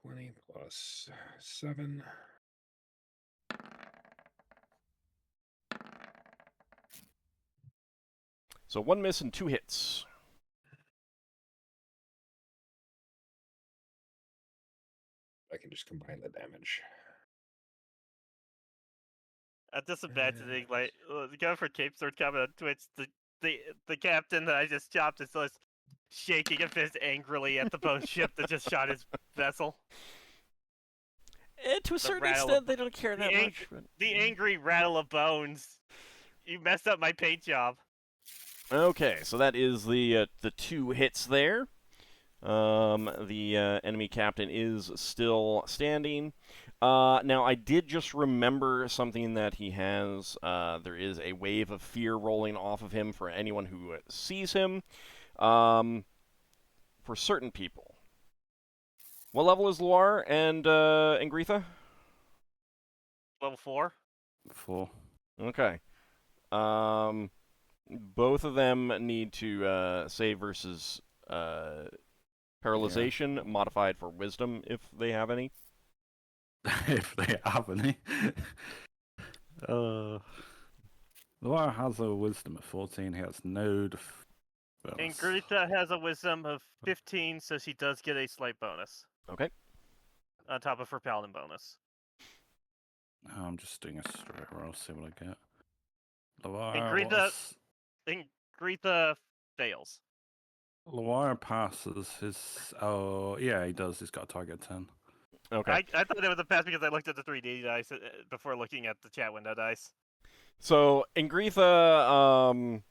20 plus 7. So 1 miss and 2 hits. I can just combine the damage. At this imagining, like going for Cape Sword comment on Twitch, the captain that I just chopped is just shaking a fist angrily at the bone ship that just shot his vessel. To a certain rattle extent, of- they don't care that much. But... The angry rattle of bones. You messed up my paint job. Okay, so that is the 2 hits there. The enemy captain is still standing. Now, I did just remember something that he has. There is a wave of fear rolling off of him for anyone who sees him. For certain people. What level is Loire and Ingritha? Level 4. 4. Okay. Both of them need to save versus paralyzation, modified for wisdom if they have any. If they have any. Loire has a wisdom of 14. He has no bonus. Ingritha has a wisdom of 15, so she does get a slight bonus. Okay. On top of her paladin bonus. Oh, I'm just doing a straight roll, see what I get. Loire, Ingritha fails. Loire passes his... Oh, yeah, he does. He's got a target 10. Okay. I thought that was a pass because I looked at the 3D dice before looking at the chat window dice. So Ingritha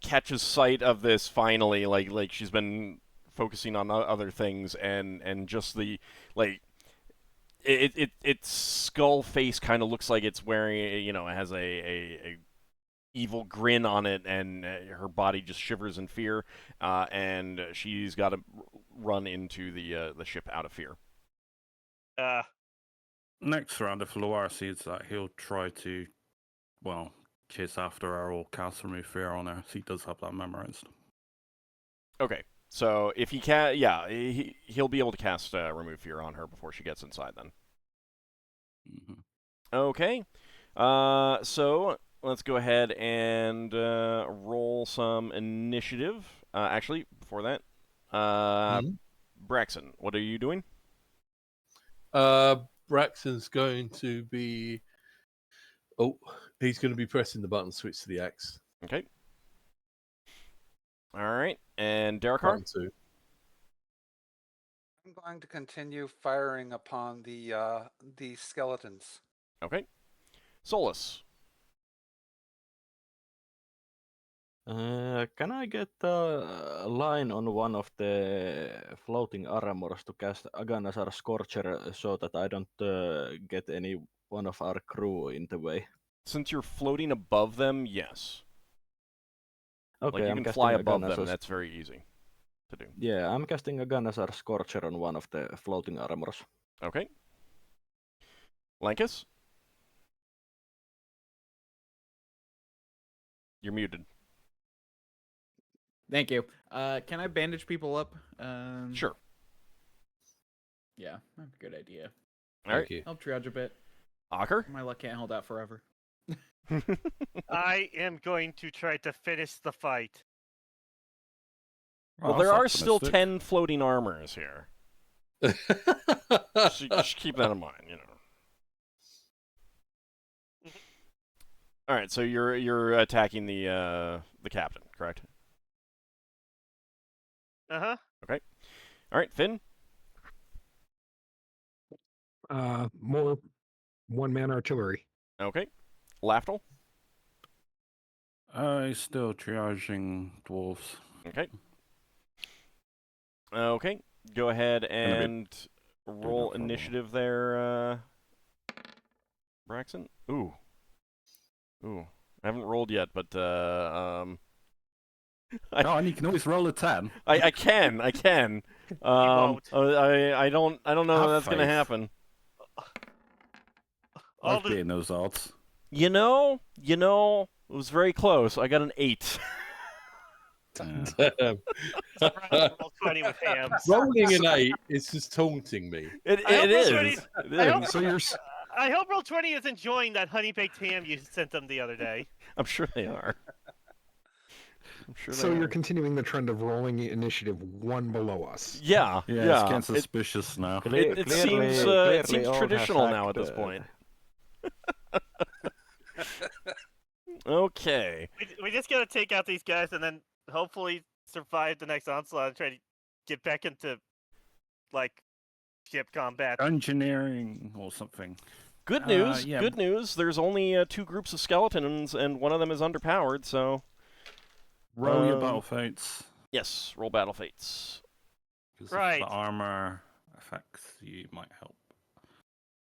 catches sight of this finally, like she's been focusing on other things, and just the its skull face kind of looks like it's wearing, it has a evil grin on it, and her body just shivers in fear, and she's got to run into the ship out of fear. Next round, if Loire sees that, he'll try to, chase after her or cast Remove Fear on her. He does have that memorized. Okay, so if he can, he'll be able to cast Remove Fear on her before she gets inside then. Mm-hmm. Okay, so let's go ahead and roll some initiative. Actually, before that, Braxon, what are you doing? Braxton's going to be... Oh, he's going to be pressing the button to switch to the axe. Okay. All right, and Darrakar? Button 2. I'm going to continue firing upon the skeletons. Okay. Solas. Can I get a line on one of the floating armors to cast Aganazar Scorcher so that I don't get any one of our crew in the way? Since you're floating above them, yes. Okay, Like you I'm can fly casting above them, Aganazar. that's very easy. to do. Yeah, I'm casting a Ganasar Scorcher on one of the floating armors. Okay. Lankas? You're muted. Thank you. Can I bandage people up? Sure. Yeah, that's a good idea. All right. Thank you. I'll triage a bit. Ockar? My luck can't hold out forever. I am going to try to finish the fight. Well, there are still 10 floating armors here. Just keep that in mind, you know. All right, so you're attacking the captain, correct? Uh-huh. Okay. All right, Finn. More one-man artillery. Okay. Lafdul. Still triaging dwarves. Okay. Okay. Go ahead and roll for a while. initiative there, Braxon. Ooh. I haven't rolled yet, but Oh, and you can always roll a 10. I can. won't. I don't know Have if that's gonna faith. happen. All I've the, beaten those odds. You know, it was very close. I got an 8. Yeah. Damn. roll 20 with hams. Rolling an 8 is just taunting me. It I hope is. Roll20 It I hope- is. So you're I hope Roll20 is enjoying that honey baked ham you sent them the other day. I'm sure they are. so you're continuing the trend of rolling initiative one below us. Yeah. It's getting suspicious now. It seems clearly seems Old has traditional now at hacked, this point. Okay. We just gotta take out these guys and then hopefully survive the next onslaught and try to get back into, like, ship combat. Engineering or something. Good news. yeah. Good news. There's only 2 groups of skeletons, and one of them is underpowered. So Roll your Um, battle fates. yes, roll battle fates. 'Cause Right. if the armor affects you, might help.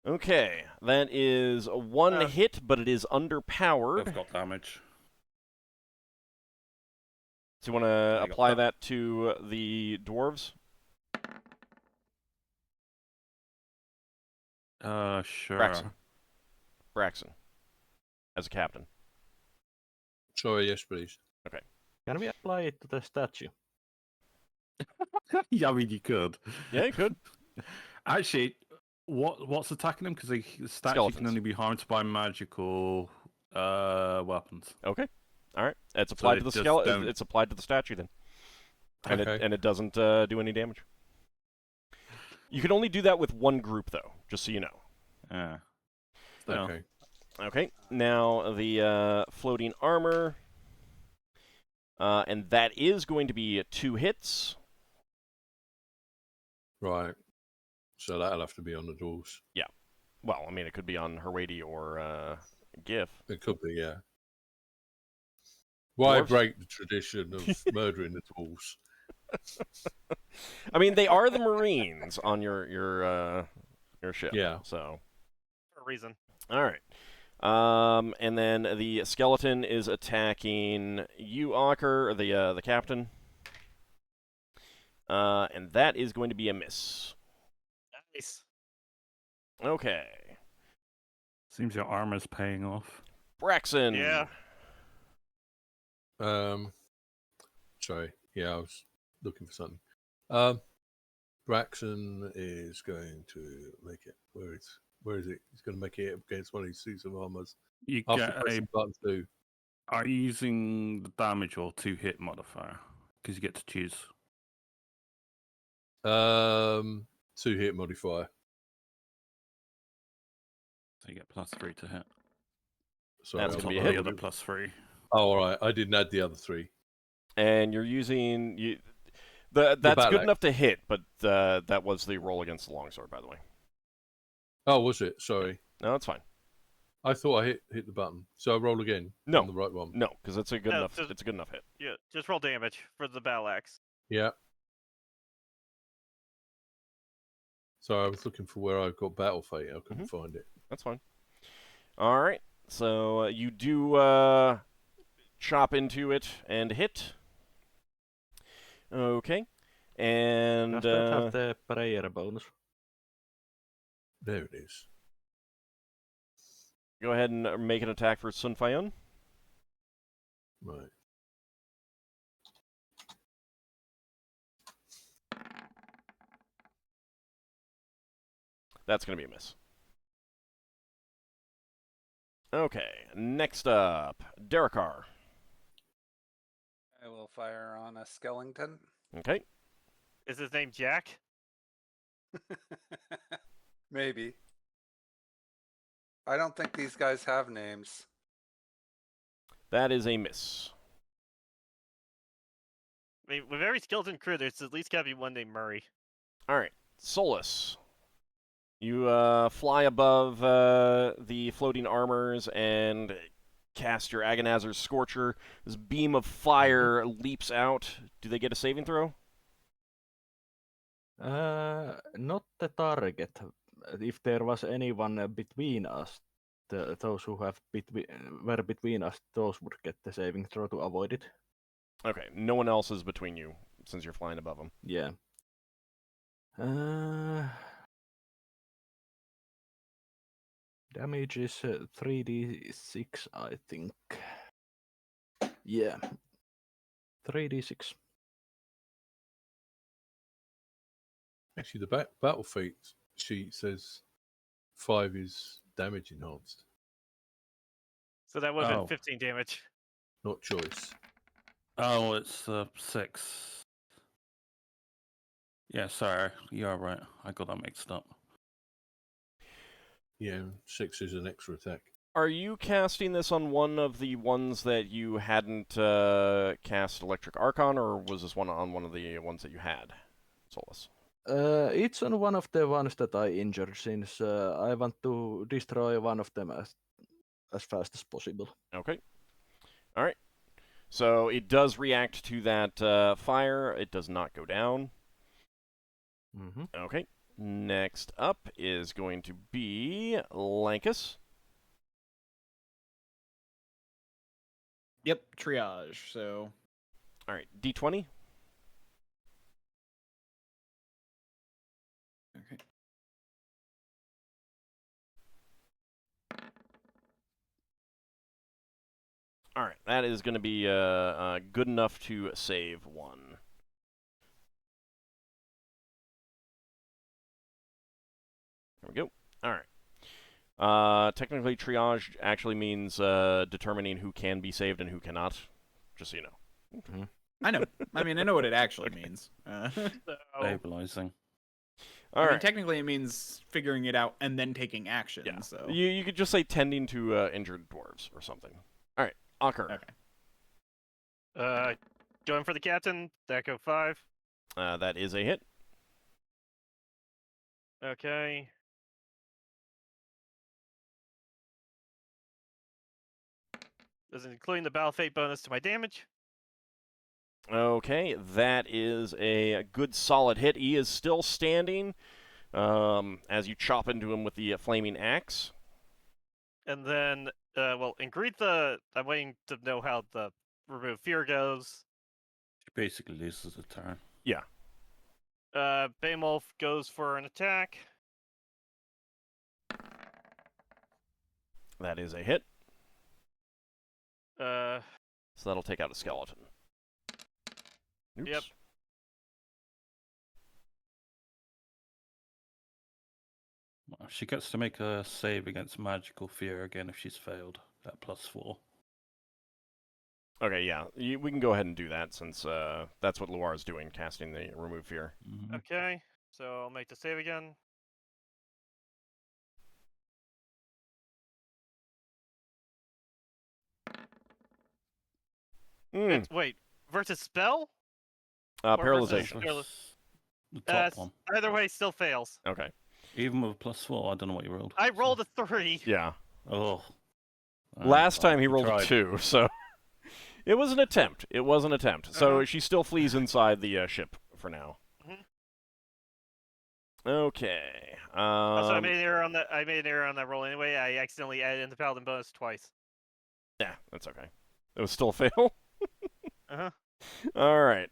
Okay, that is a 1 hit, but it is underpowered. They've got damage. So you want to I got apply that. that to the dwarves? Sure. Braxon. As a captain. Sorry, yes, please. Can we apply it to the statue? Yeah, I mean, you could. Yeah, you could. Actually, what's attacking them? Because the statue Skeletons. can only be harmed by magical weapons. Okay. All right. It's applied they to the just skeleton. don't- It's applied to the statue then, and Okay. it doesn't do any damage. You can only do that with one group, though. Just so you know. Yeah. Still. Okay. Okay. Now the floating armor, and that is going to be 2 hits. Right. So that'll have to be on the dwarves. Well, I mean, it could be on Herwady or GIF. It could be, yeah. Why Dwarves? break the tradition of murdering the dwarves? I mean, they are the Marines on your ship. Yeah. So. For a reason. All right. And then the skeleton is attacking you, Ockar, the captain. And that is going to be a miss. Nice. Okay. Seems your armor's paying off. Braxon. Yeah. Sorry. Yeah, I was looking for something. Braxon is going to make it. Where is it? He's going to make it against one of these suits of armors. You After get pressing button 2. Are you using the damage or 2-hit modifier? Because you get to choose. 2-hit modifier. So you get +3 to hit. Sorry, That's I'm gonna be not a The hit. holding other it. +3. Oh, all right. I didn't add the other 3. And you're using that's good Balak. enough to hit, but that was the roll against the longsword, by the way. Oh, was it? Sorry. No, that's fine. I thought I hit the button. So I roll again. No. On the right one. No, because it's a good No, enough. just- It's a good enough hit. Yeah, just roll damage for the battle axe. Yeah. So I was looking for where I got battle fate. I couldn't find it. That's fine. All right. So you do chop into it and hit. Okay. And Does that have the prayer bonus? There it is. go ahead and make an attack for Sun Fayun. Right. That's going to be a miss. Okay, next up, Darrakar. I will fire on a skeleton. Okay. Is his name Jack? Maybe. I don't think these guys have names. That is a miss. I mean, with every skeleton crew, there's at least got to be one named Murray. All right, Solas. You fly above the floating armors and cast your Agonazer's Scorcher. This beam of fire leaps out. Do they get a saving throw? Not the target. If there was anyone between us, those who were between us, those would get the saving throw to avoid it. Okay, no one else is between you since you're flying above them. Yeah. Damage is 3d6, I think. Yeah. 3d6. Actually, the battle feat sheet says 5 is damage enhanced, So that would have Oh. been 15 damage. not choice. Oh, it's 6. Yeah, sorry. You're right. I got that mixed up. Yeah, 6 is an extra attack. Are you casting this on one of the ones that you hadn't cast Electric Archon, or was this one on one of the ones that you had, Solas? It's on one of the ones that I injured, since I want to destroy one of them as fast as possible. Okay. All right. So it does react to that fire. It does not go down. Mm-hmm. Okay. Next up is going to be Lankas. Yep, triage. So All right. D20. okay. All right. That is going to be good enough to save one. There we go. All right. Technically, triage actually means determining who can be saved and who cannot. Just so you know. I know. I mean, I know what it actually means. So, Stabilizing. All I right. mean, technically, it means figuring it out and then taking action. Yeah. So You could just say tending to injured dwarves or something. All right. Ockar. okay. going for the captain. That go 5. That is a hit. Okay. This is including the battle fate bonus to my damage. Okay, that is a good solid hit. He is still standing as you chop into him with the flaming axe. And then, in Greetha, I'm waiting to know how the remove fear goes. She basically loses a turn. Yeah. Beowulf goes for an attack. That is a hit. Uh, So that'll take out a skeleton. Oops. Yep. Well, she gets to make a save against magical fear again if she's failed at +4. Okay, yeah. We can go ahead and do that since that's what Luar is doing, casting the remove fear. Mhm. okay, so I'll make the save again. Wait, versus spell? Or Paralyzation. versus- The top Uh, one. Either way, still fails. Okay. Even with +4, I don't know what you rolled. I rolled a 3. Yeah. Oh. Last time he you rolled a tried. 2, so it was an attempt. It was an attempt. So Uh-huh. she still flees inside the ship for now. Mhm. Okay. Also, I made an error on that. I made an error on that roll anyway. I accidentally added in the paladin bonus twice. Yeah, that's okay. It was still a fail. Uh huh. All right.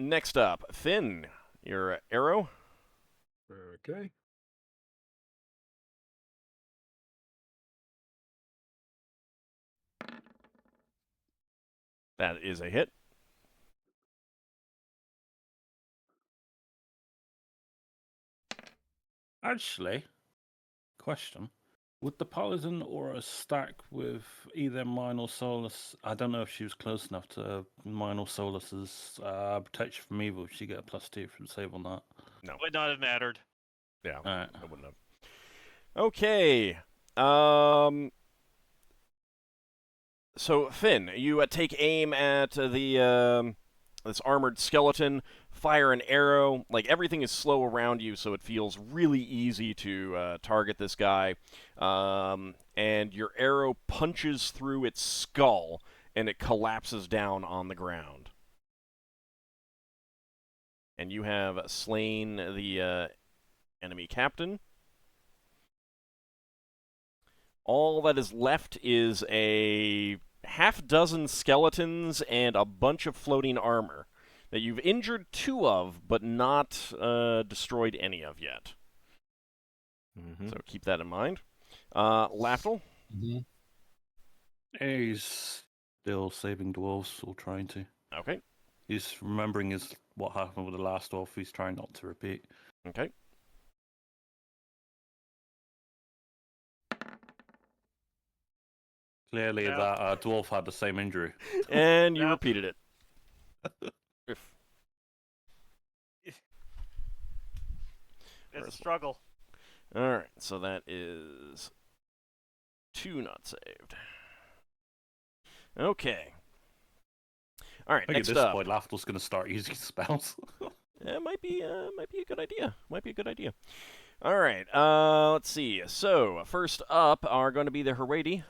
Next up, Finn, your arrow. Okay. That is a hit. Actually, question. Would the Paladin aura stack with either mine or Solas? I don't know if she was close enough to mine or Solas's protection from evil. Would she get a +2 from save on that? No. Would not have mattered. Yeah, Alright. I wouldn't have. Okay. So, Finn, you take aim at the this armored skeleton, fire an arrow. Like, everything is slow around you, so it feels really easy to target this guy. And your arrow punches through its skull, and it collapses down on the ground. And you have slain the enemy captain. All that is left is a half-dozen skeletons and a bunch of floating armor that you've injured 2 of, but not destroyed any of yet. So keep that in mind. Lafdul? He's still saving dwarves, or trying to. Okay. He's remembering what happened with the last dwarf. He's trying not to repeat. Okay. Clearly, No. that dwarf had the same injury. And you No. repeated it. It's a struggle. Alright, so that is 2 not saved. Okay. Alright, I think next at this up. point, Lafdul's going to start using spells. It might be a good idea. Might be a good idea. All right. Let's see. So first up are going to be the Herwadi.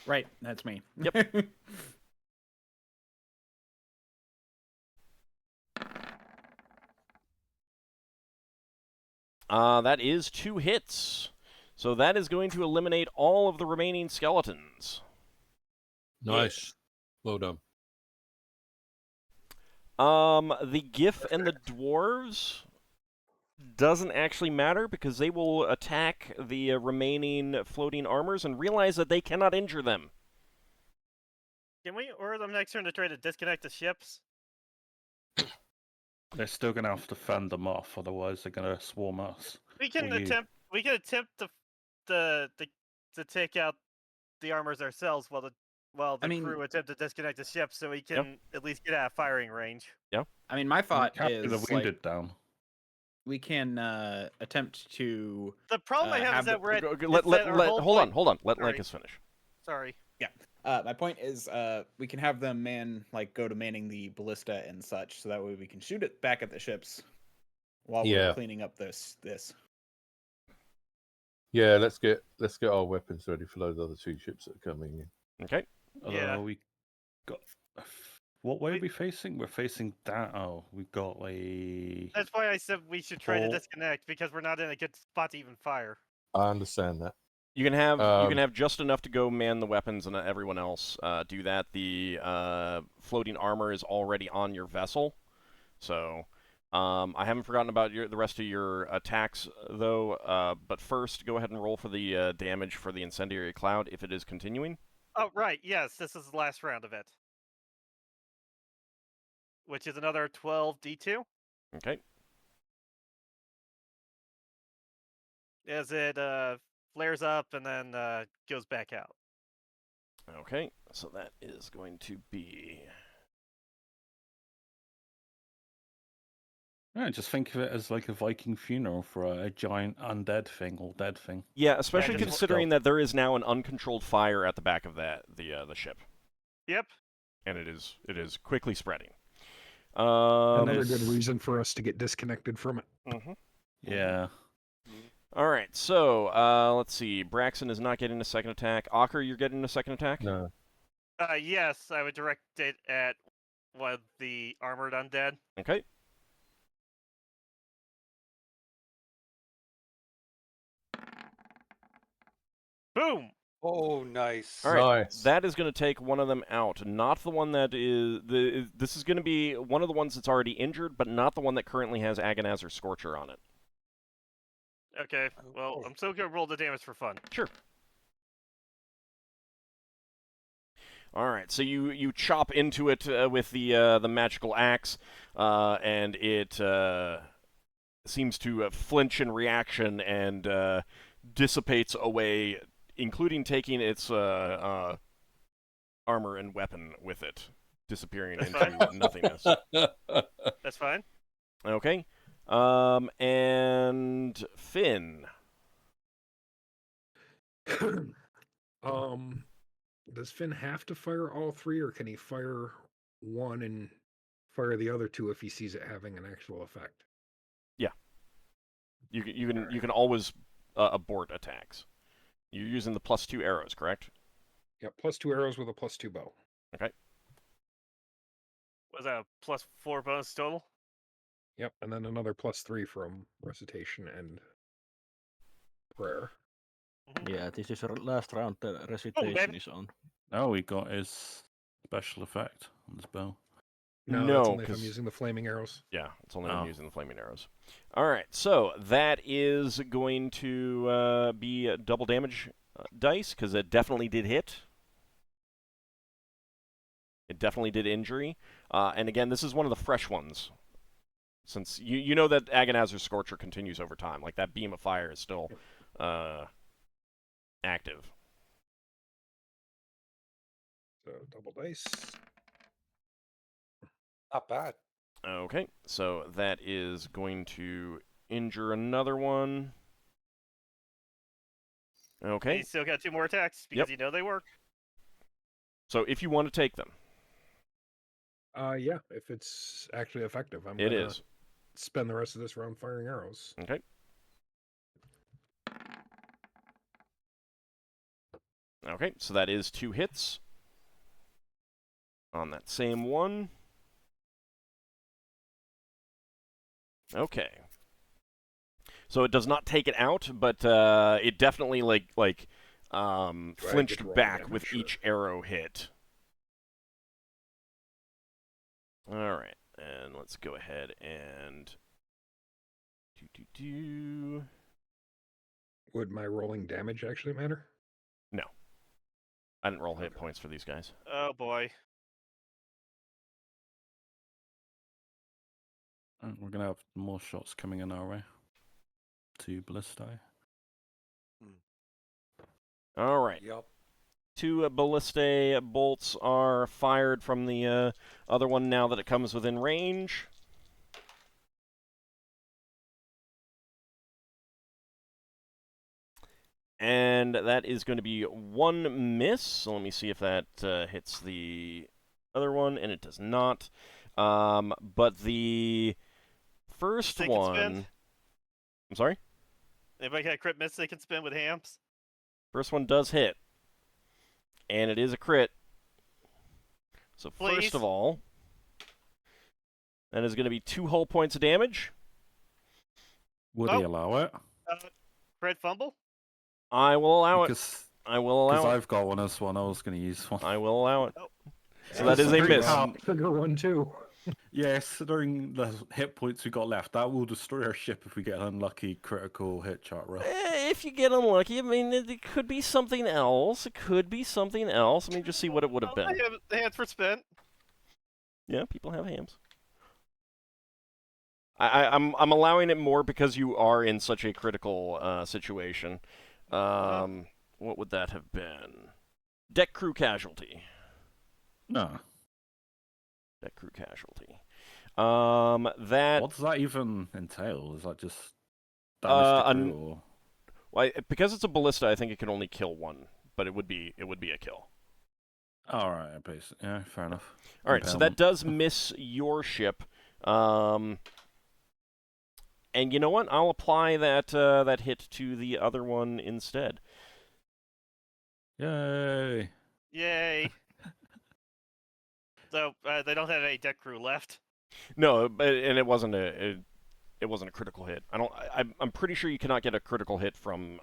Right, that's me. Yep. That is 2 hits. So that is going to eliminate all of the remaining skeletons. Nice. Well done. The Gif and the dwarves doesn't actually matter because they will attack the remaining floating armors and realize that they cannot injure them. Can we order them next turn to try to disconnect the ships? They're still going to have to fend them off, otherwise they're going to swarm us. We can Or you. attempt. We can attempt to take out the armors ourselves while the I mean- crew attempt to disconnect the ship, so we can at least get out of firing range. I mean, my thought Capture the is wounded like, down. we can attempt to. The problem I have have is that the- we're at. Hold on. Let Sorry. Lankas finish. Sorry. My point is, we can have them go to manning the ballista and such, so that way we can shoot it back at the ships while Yeah. we're cleaning up this. Yeah, let's get our weapons ready for those other 2 ships that are coming in. Okay. Yeah. We got. What way are we facing? We're facing down. Oh, we got a. That's why I said we should try to Well- disconnect because we're not in a good spot to even fire. I understand that. You can have just enough to go man the weapons, and everyone else do that. The floating armor is already on your vessel, so I haven't forgotten about the rest of your attacks though. But first, go ahead and roll for the damage for the incendiary cloud if it is continuing. Oh right, yes, this is the last round of it, which is another 12d2. Okay. As it flares up and then goes back out. Okay. So that is going to be. Yeah, just think of it as like a Viking funeral for a giant undead thing or dead thing. Yeah, especially just- considering that there is now an uncontrolled fire at the back of the ship, Yep. and it is quickly spreading. Another good reason for us to get disconnected from it. Mhm. Yeah. All right, so let's see. Braxon is not getting a second attack. Ockar, you're getting a second attack? No. Yes, I would direct it at one of the armored undead. Okay. Boom! Oh, nice. All right, Nice. that is going to take one of them out. Not the one that is this is going to be one of the ones that's already injured, but not the one that currently has Agonize or Scorcher on it. Okay, well, I'm still gonna roll the damage for fun. Sure. All right, so you chop into it with the magical axe, and it seems to flinch in reaction and dissipates away, including taking its armor and weapon with it, disappearing into nothingness. That's fine. Okay, and Finn. Does Finn have to fire all three, or can he fire one and fire the other two if he sees it having an actual effect? Yeah, you can always abort attacks. You're using the +2 arrows, correct? Yep, +2 arrows with a +2 bow. Okay. Was that a +4 bonus total? Yep, and then another +3 from recitation and prayer. Yeah, this is our last round. The recitation is on. Oh, he got his special effect on his bow. No, No, that's only if 'cause- I'm using the flaming arrows. Yeah, it's only when Oh. I'm using the flaming arrows. All right, so that is going to be a double damage dice, because it definitely did hit. It definitely did injury. And again, this is one of the fresh ones. Since you know that Agonize or Scorcher continues over time. Like, that beam of fire is still active. So double dice. Not bad. Okay, so that is going to injure another one. Okay. You still got 2 more attacks because you know they work. So if you want to take them, Yeah, if it's actually effective, I'm it gonna is. spend the rest of this round firing arrows. Okay. Okay, so that is 2 hits on that same one. Okay. So it does not take it out, but it definitely flinched roll back damage? with Sure. each arrow hit. All right, and let's go ahead and Would my rolling damage actually matter? No, I didn't roll hit points for these guys. Oh boy. We're gonna have more shots coming in our way. 2 ballistae. All right. Yep. 2 ballistae bolts are fired from the other one now that it comes within range. And that is going to be 1 miss. So let me see if that hits the other one, and it does not. But the first They can one... spin? I'm sorry? Anybody got a crit miss they can spin with hams? First one does hit. And it is a crit. So Please? first of all, that is going to be 2 whole points of damage. Would he allow it? Crit fumble? I will allow it. Because I will allow it. I've got one as one. I was going to use one. I will allow it. Oh. So that is a miss. Trigger one too. Yes, during the hit points we got left, that will destroy our ship if we get an unlucky critical hit chart roll. If you get unlucky, I mean, it could be something else. It could be something else. Let me just see what it would have been. I have the hands for spin. Yeah, people have hams. I'm allowing it more because you are in such a critical situation. What would that have been? Deck crew casualty. No. Deck crew casualty. That. What does that even entail? Is that just damage to crew or... Well, because it's a ballista, I think it can only kill one, but it would be a kill. All right, basically. Yeah, fair enough. All right, so that does miss your ship. And you know what? I'll apply that that hit to the other one instead. Yay! Yay. So they don't have any deck crew left. No, and it wasn't a critical hit. I'm pretty sure you cannot get a critical hit from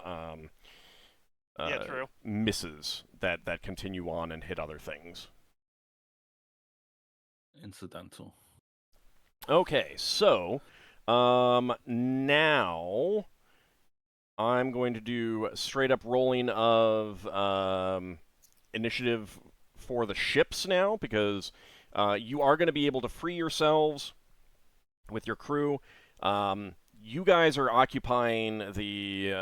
Yeah, true. misses that continue on and hit other things. Incidental. Okay, so now I'm going to do straight up rolling of initiative for the ships now, because you are going to be able to free yourselves with your crew. You guys are occupying these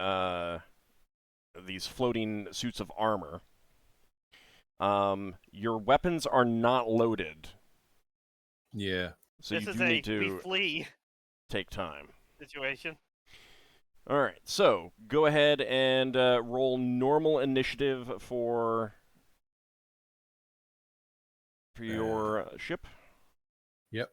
floating suits of armor. Your weapons are not loaded, Yeah. so This you is do a need we to flee take time. situation. All right, so go ahead and roll normal initiative for your ship. Yep.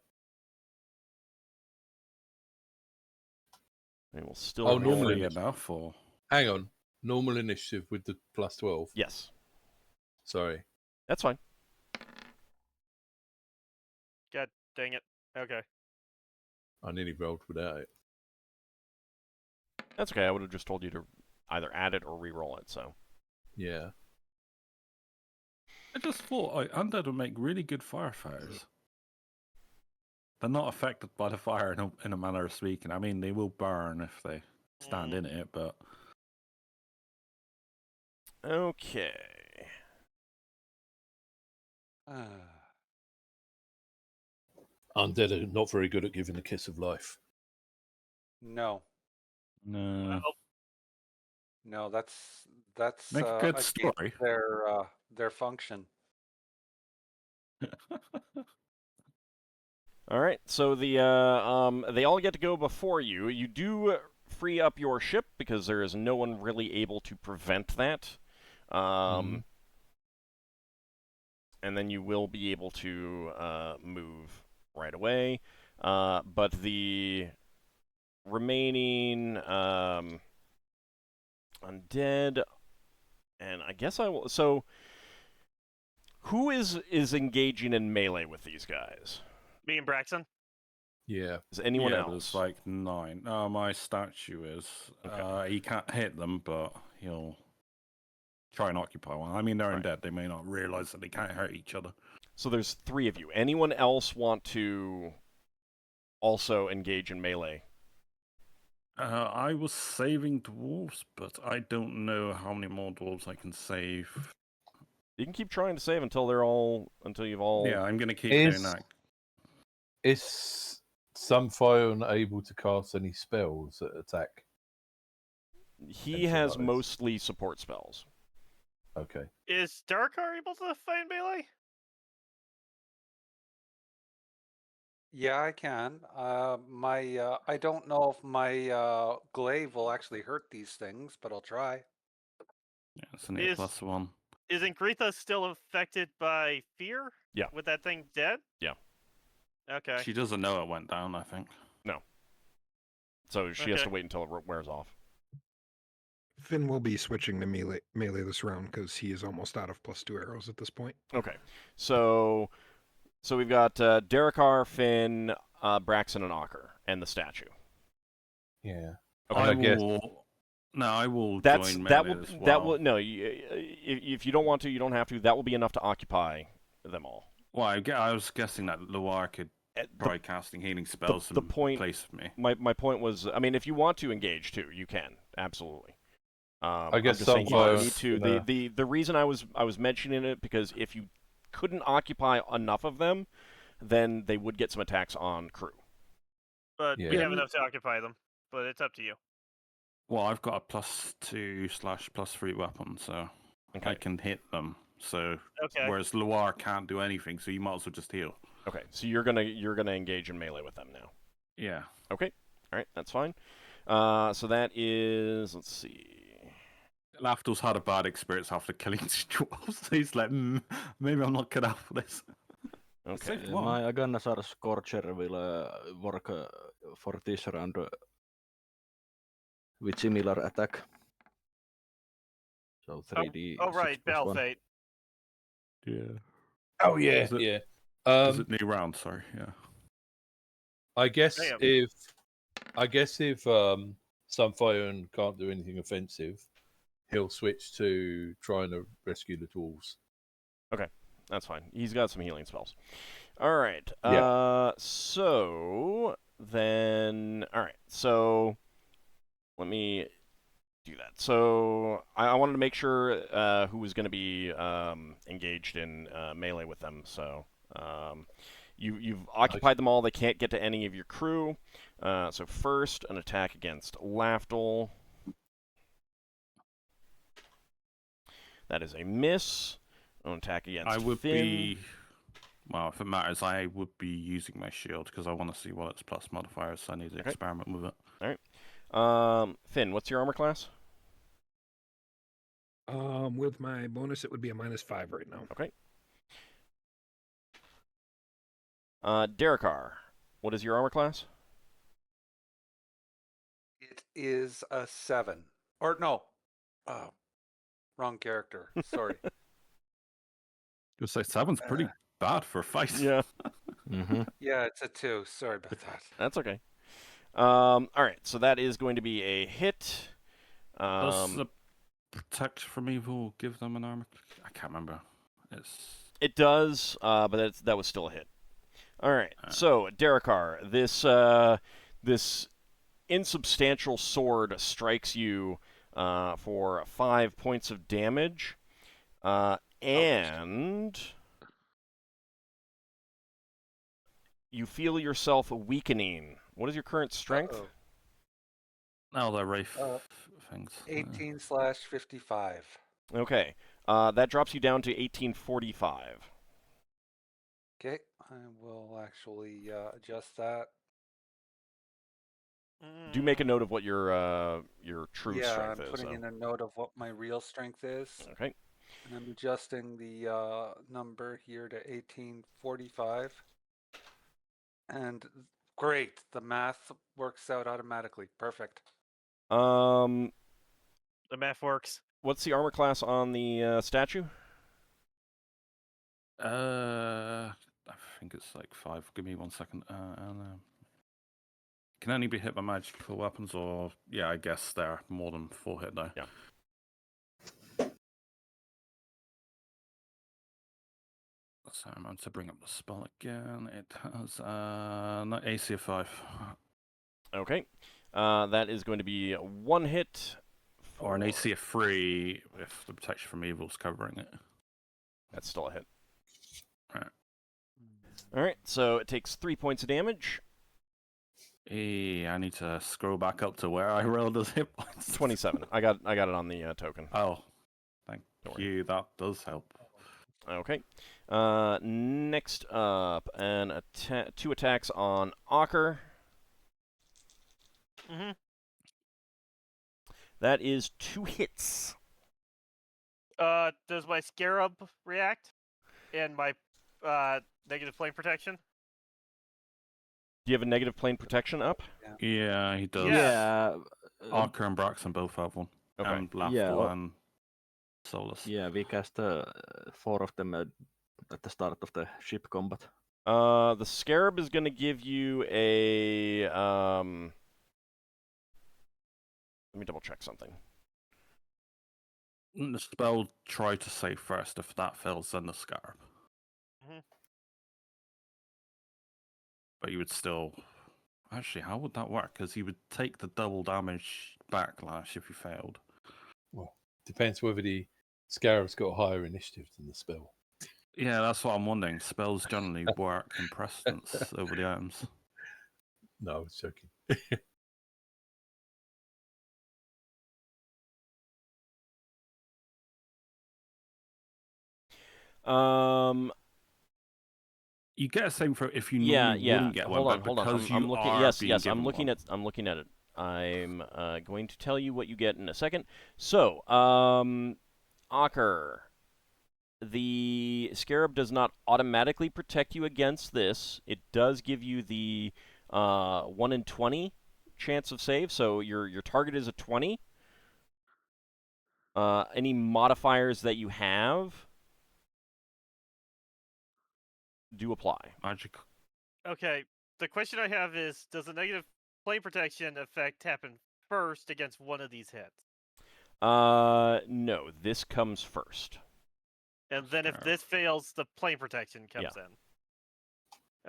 And we'll still Oh, roll- normal Free initiative. enough, or Hang on. Normal initiative with the plus 12. Yes, Sorry. that's fine. God dang it. Okay. I nearly rolled without it. That's okay. I would have just told you to either add it or re-roll it. So Yeah. I just thought undead would make really good firefighters. They're not affected by the fire in a manner of speaking. I mean, they will burn if they stand in it, but okay. Undead are not very good at giving the kiss of life. No, no. no, that's Make a good against story. their function. All right. So the they all get to go before you. You do free up your ship because there is no one really able to prevent that. And then you will be able to move right away. But the remaining undead, and I guess I will. So, who is engaging in melee with these guys? Me and Braxon. Yeah. Is anyone Yeah, else? there's like 9. My statue is. Okay. He can't hit them, but he'll try and occupy one. I mean, they're Right. undead. They may not realize that they can't hurt each other. So there's 3 of you. Anyone else want to also engage in melee? I was saving dwarves, but I don't know how many more dwarves I can save. You can keep trying to save until you've all. Yeah, I'm gonna keep doing that. Is Sunfire able to cast any spells that attack? He Anything has like this? mostly support spells. Okay. Is Darrakar able to fight melee? Yeah, I can. I don't know if my glaive will actually hurt these things, but I'll try. Yeah, it's an 8 Is- plus 1. Is Ingritha still affected by fear? Yeah. With that thing dead? Yeah. Okay. She doesn't know it went down, I think. So she has Okay. to wait until it wears off. Finn will be switching to melee this round because he is almost out of +2 arrows at this point. Okay. So we've got Darrakar, Finn, Braxon, and Ockar, and the statue. Yeah. Okay. I guess- I will That's join that melee will as well. that will no. If you don't want to, you don't have to. That will be enough to occupy them all. Well, I was guessing that Loire could try casting healing spells the in point- place of me. My point was, I mean, if you want to engage too, you can absolutely. I guess I'm just saying you don't need to. Sunfire's The reason I was mentioning it because if you couldn't occupy enough of them, then they would get some attacks on crew. But Yeah. we have enough to occupy them. But it's up to you. Well, I've got a +2/+3 weapon, so Okay. I can hit them. So Okay. whereas Loire can't do anything, so you might as well just heal. Okay. So you're gonna engage in melee with them now. Yeah. Okay. All right. That's fine. So that is, let's see. Lafdul's had a bad experience after killing 2 dwarves, so he's like, maybe I'm not cut out for this. Okay. Save one. My Agannasar Scorcher will work for this round with similar attack. So 3d. Oh, right. 6 plus Battle 1. Fate. Yeah. Oh yeah, Is it- yeah. Is it new round? Sorry. Yeah. I guess Damn. if Sunfire can't do anything offensive, he'll switch to trying to rescue the dwarves. That's fine. He's got some healing spells. All right. Yeah. So then, all right. So let me do that. So I wanted to make sure who was going to be engaged in melee with them. So you've occupied them all. They can't get to any of your crew. So first, an attack against Lafdul. That is a miss. An attack against I would Finn. be. Well, if it matters, I would be using my shield because I want to see what its plus modifier is. So I need to Okay. experiment with it. Finn, what's your armor class? With my bonus, it would be a -5 right now. Okay. Darrakar, what is your armor class? It is a 7. Or no. Wrong character. Sorry. You'll say 7's pretty bad for a fight. Yeah. Yeah, it's a 2. Sorry about that. That's okay. All right, so that is going to be a hit. Does the protect from evil give them an armor? I can't remember. It does, but that was still a hit. All right, so Darrakar, this insubstantial sword strikes you for 5 points of damage, and you feel yourself weakening. What is your current strength? Now they're Wraith things. 18/55. Okay, that drops you down to 1845. Okay, I will actually adjust that. Do make a note of what your true Yeah, strength I'm is. putting in a note of what my real strength is. Okay. And I'm adjusting the number here to 1845. And great, the math works out automatically. Perfect. The math works. What's the armor class on the statue? I think it's like 5. Give me 1 second. Can only be hit by magical weapons, or I guess they're more than 4 hit though. Yeah. So I'm going to bring up the spell again. It has an AC of 5. Okay. That is going to be 1 hit. Or an AC of 3 if the protection from evil is covering it. That's still a hit. Right. All right, so it takes 3 points of damage. I need to scroll back up to where I rolled those hit points. 27. I got it on the token. Oh, thank you. That does help. Okay. Next up, 2 attacks on Ockar. Mm-hmm. That is 2 hits. Does my Scarab react? And my negative flame protection? Do you have a negative plane protection up? Yeah, he does. Yeah. Ockar and Braxon both have one. Okay. And Lafdul and Solas. Yeah, we cast 4 of them at the start of the ship combat. The Scarab is going to give you a... Let me double check something. The spell try to save first. If that fails, then the Scarab. Mm-hmm. But you would still... Actually, how would that work? Because you would take the double damage backlash if you failed. Well, depends whether the Scarab's got a higher initiative than the spell. Yeah, that's what I'm wondering. Spells generally work in precedence over the items. No, I was joking. You get a same for if you Yeah. wouldn't get Hold one, on, but hold on. because I'm you looking. are Yes, being yes. given I'm looking one. I'm looking at it. I'm going to tell you what you get in a second. So, Ockar, the Scarab does not automatically protect you against this. It does give you the 1 in 20 chance of save. So your target is a 20. Any modifiers that you have do apply. Magic. Okay. The question I have is, does the negative flame protection effect happen first against one of these hits? No, this comes first. And then if Sure. this fails, the plane protection comes in.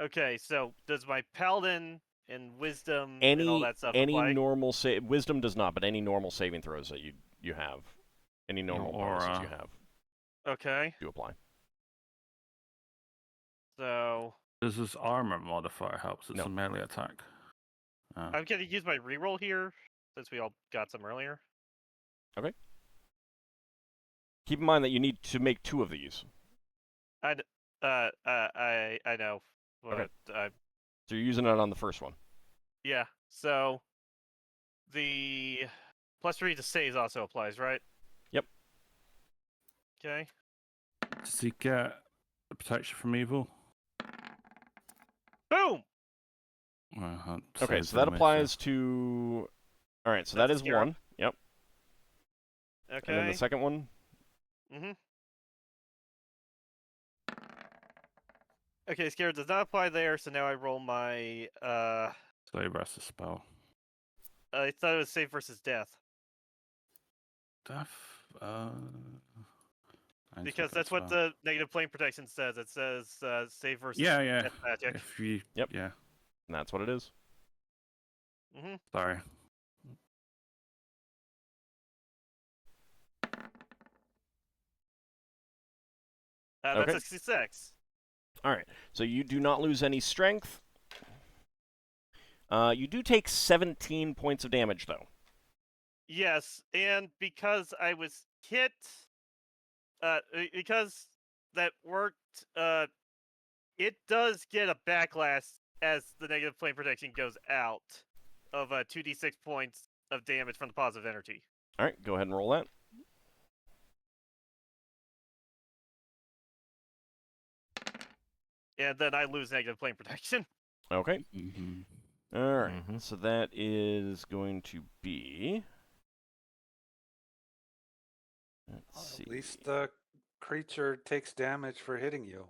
Okay, so does my Paladin and Wisdom and all that stuff Any apply? normal Wisdom does not, but any normal saving throws that you have, any normal bonuses you have, Okay, do apply. so Does this armor modifier helps? It's No. a melee attack. I'm going to use my reroll here, since we all got some earlier. Keep in mind that you need to make 2 of these. I know, but So you're using it on the first one. yeah. So the +3 to saves also applies, right? Yep. Okay. Does he get the protection from evil? Boom. Okay, so that applies to. All right, so that That's is Scarab. 1. Yep. Okay. And then the second one. Mm-hmm. Okay, Scared does not apply there, so now I roll my Slave versus spell. I thought it was save versus death. Death. Because that's what the negative plane protection says. It says save versus Yeah. death magic. If you. Yep. Yeah. And that's what it is. Mm-hmm. Sorry. Okay. That's a 66. All right, so you do not lose any strength. You do take 17 points of damage, though. Yes, and because I was hit, because that worked, it does get a backlash as the negative plane protection goes out of 2d6 points of damage from the positive energy. All right, go ahead and roll that. And then I lose negative plane protection. Okay. Mm-hmm. All right, so that is going to be. Let's see. At least the creature takes damage for hitting you.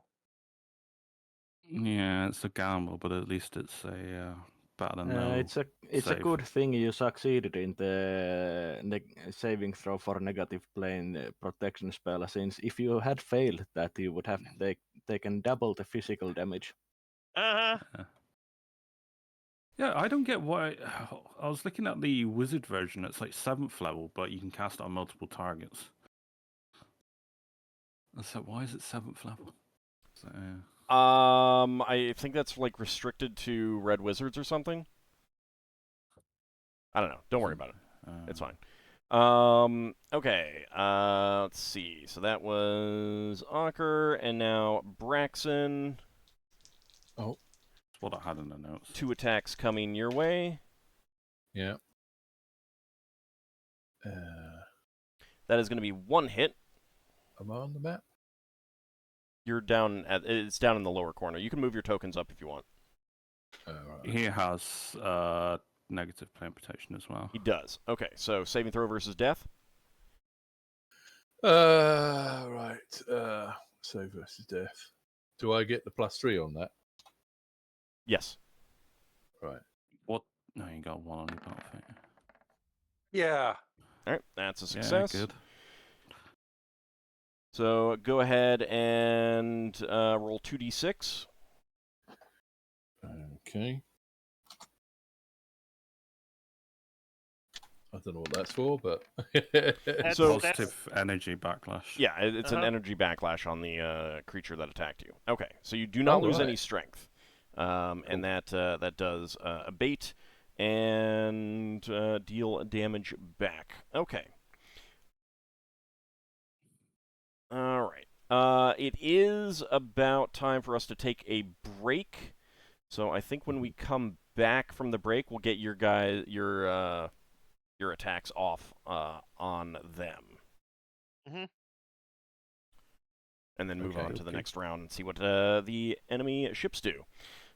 Yeah, it's a gamble, but at least it's a better than no. It's a save. good thing you succeeded in the saving throw for negative plane protection spell, since if you had failed that, you would have taken double the physical damage. Uh-huh. Yeah, I don't get why. I was looking at the wizard version. It's like 7th level, but you can cast it on multiple targets. I said, why is it 7th level? So, I think that's like restricted to red wizards or something. I don't know. Don't worry about it. It's fine. Okay. Let's see. So that was Ockar, and now Braxon. Oh, That's what I had in the notes. 2 attacks coming your way. yeah. That is going to be 1 hit. Am I on the map? You're down at. It's down in the lower corner. You can move your tokens up if you want. Right. He has negative plane protection as well. He does. Okay. So saving throw versus death. Right. Save versus death. Do I get the +3 on that? Yes. Right. What? No, you got 1 on your battlefield. Yeah. All right. That's a success. Yeah, good. So go ahead and roll 2d6. Okay. I don't know what that's for, but So- Positive energy backlash. Yeah, it's an energy backlash on the creature that attacked you. Okay, so you do not lose any strength, and that does abate and deal damage back. Okay. All right. It is about time for us to take a break. So I think when we come back from the break, we'll get your attacks off on them. Mm-hmm. And then move Okay, on to the next round and see what the enemy ships do.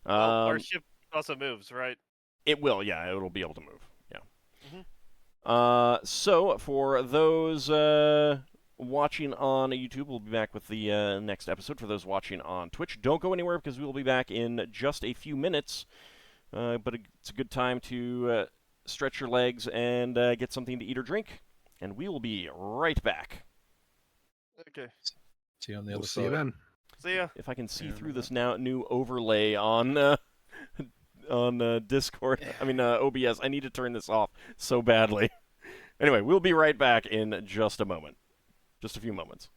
Our ship also moves, right? It will, yeah. It'll be able to move, yeah. Mm-hmm. So for those watching on YouTube, we'll be back with the next episode. For those watching on Twitch, don't go anywhere because we will be back in just a few minutes. But it's a good time to stretch your legs and get something to eat or drink. and we will be right back. Okay. See you on the We'll other see you side. then. See ya. If I can see Yeah, through no. this now new overlay on Discord, I mean OBS, I need to turn this off so badly. Anyway, we'll be right back in just a moment. Just a few moments.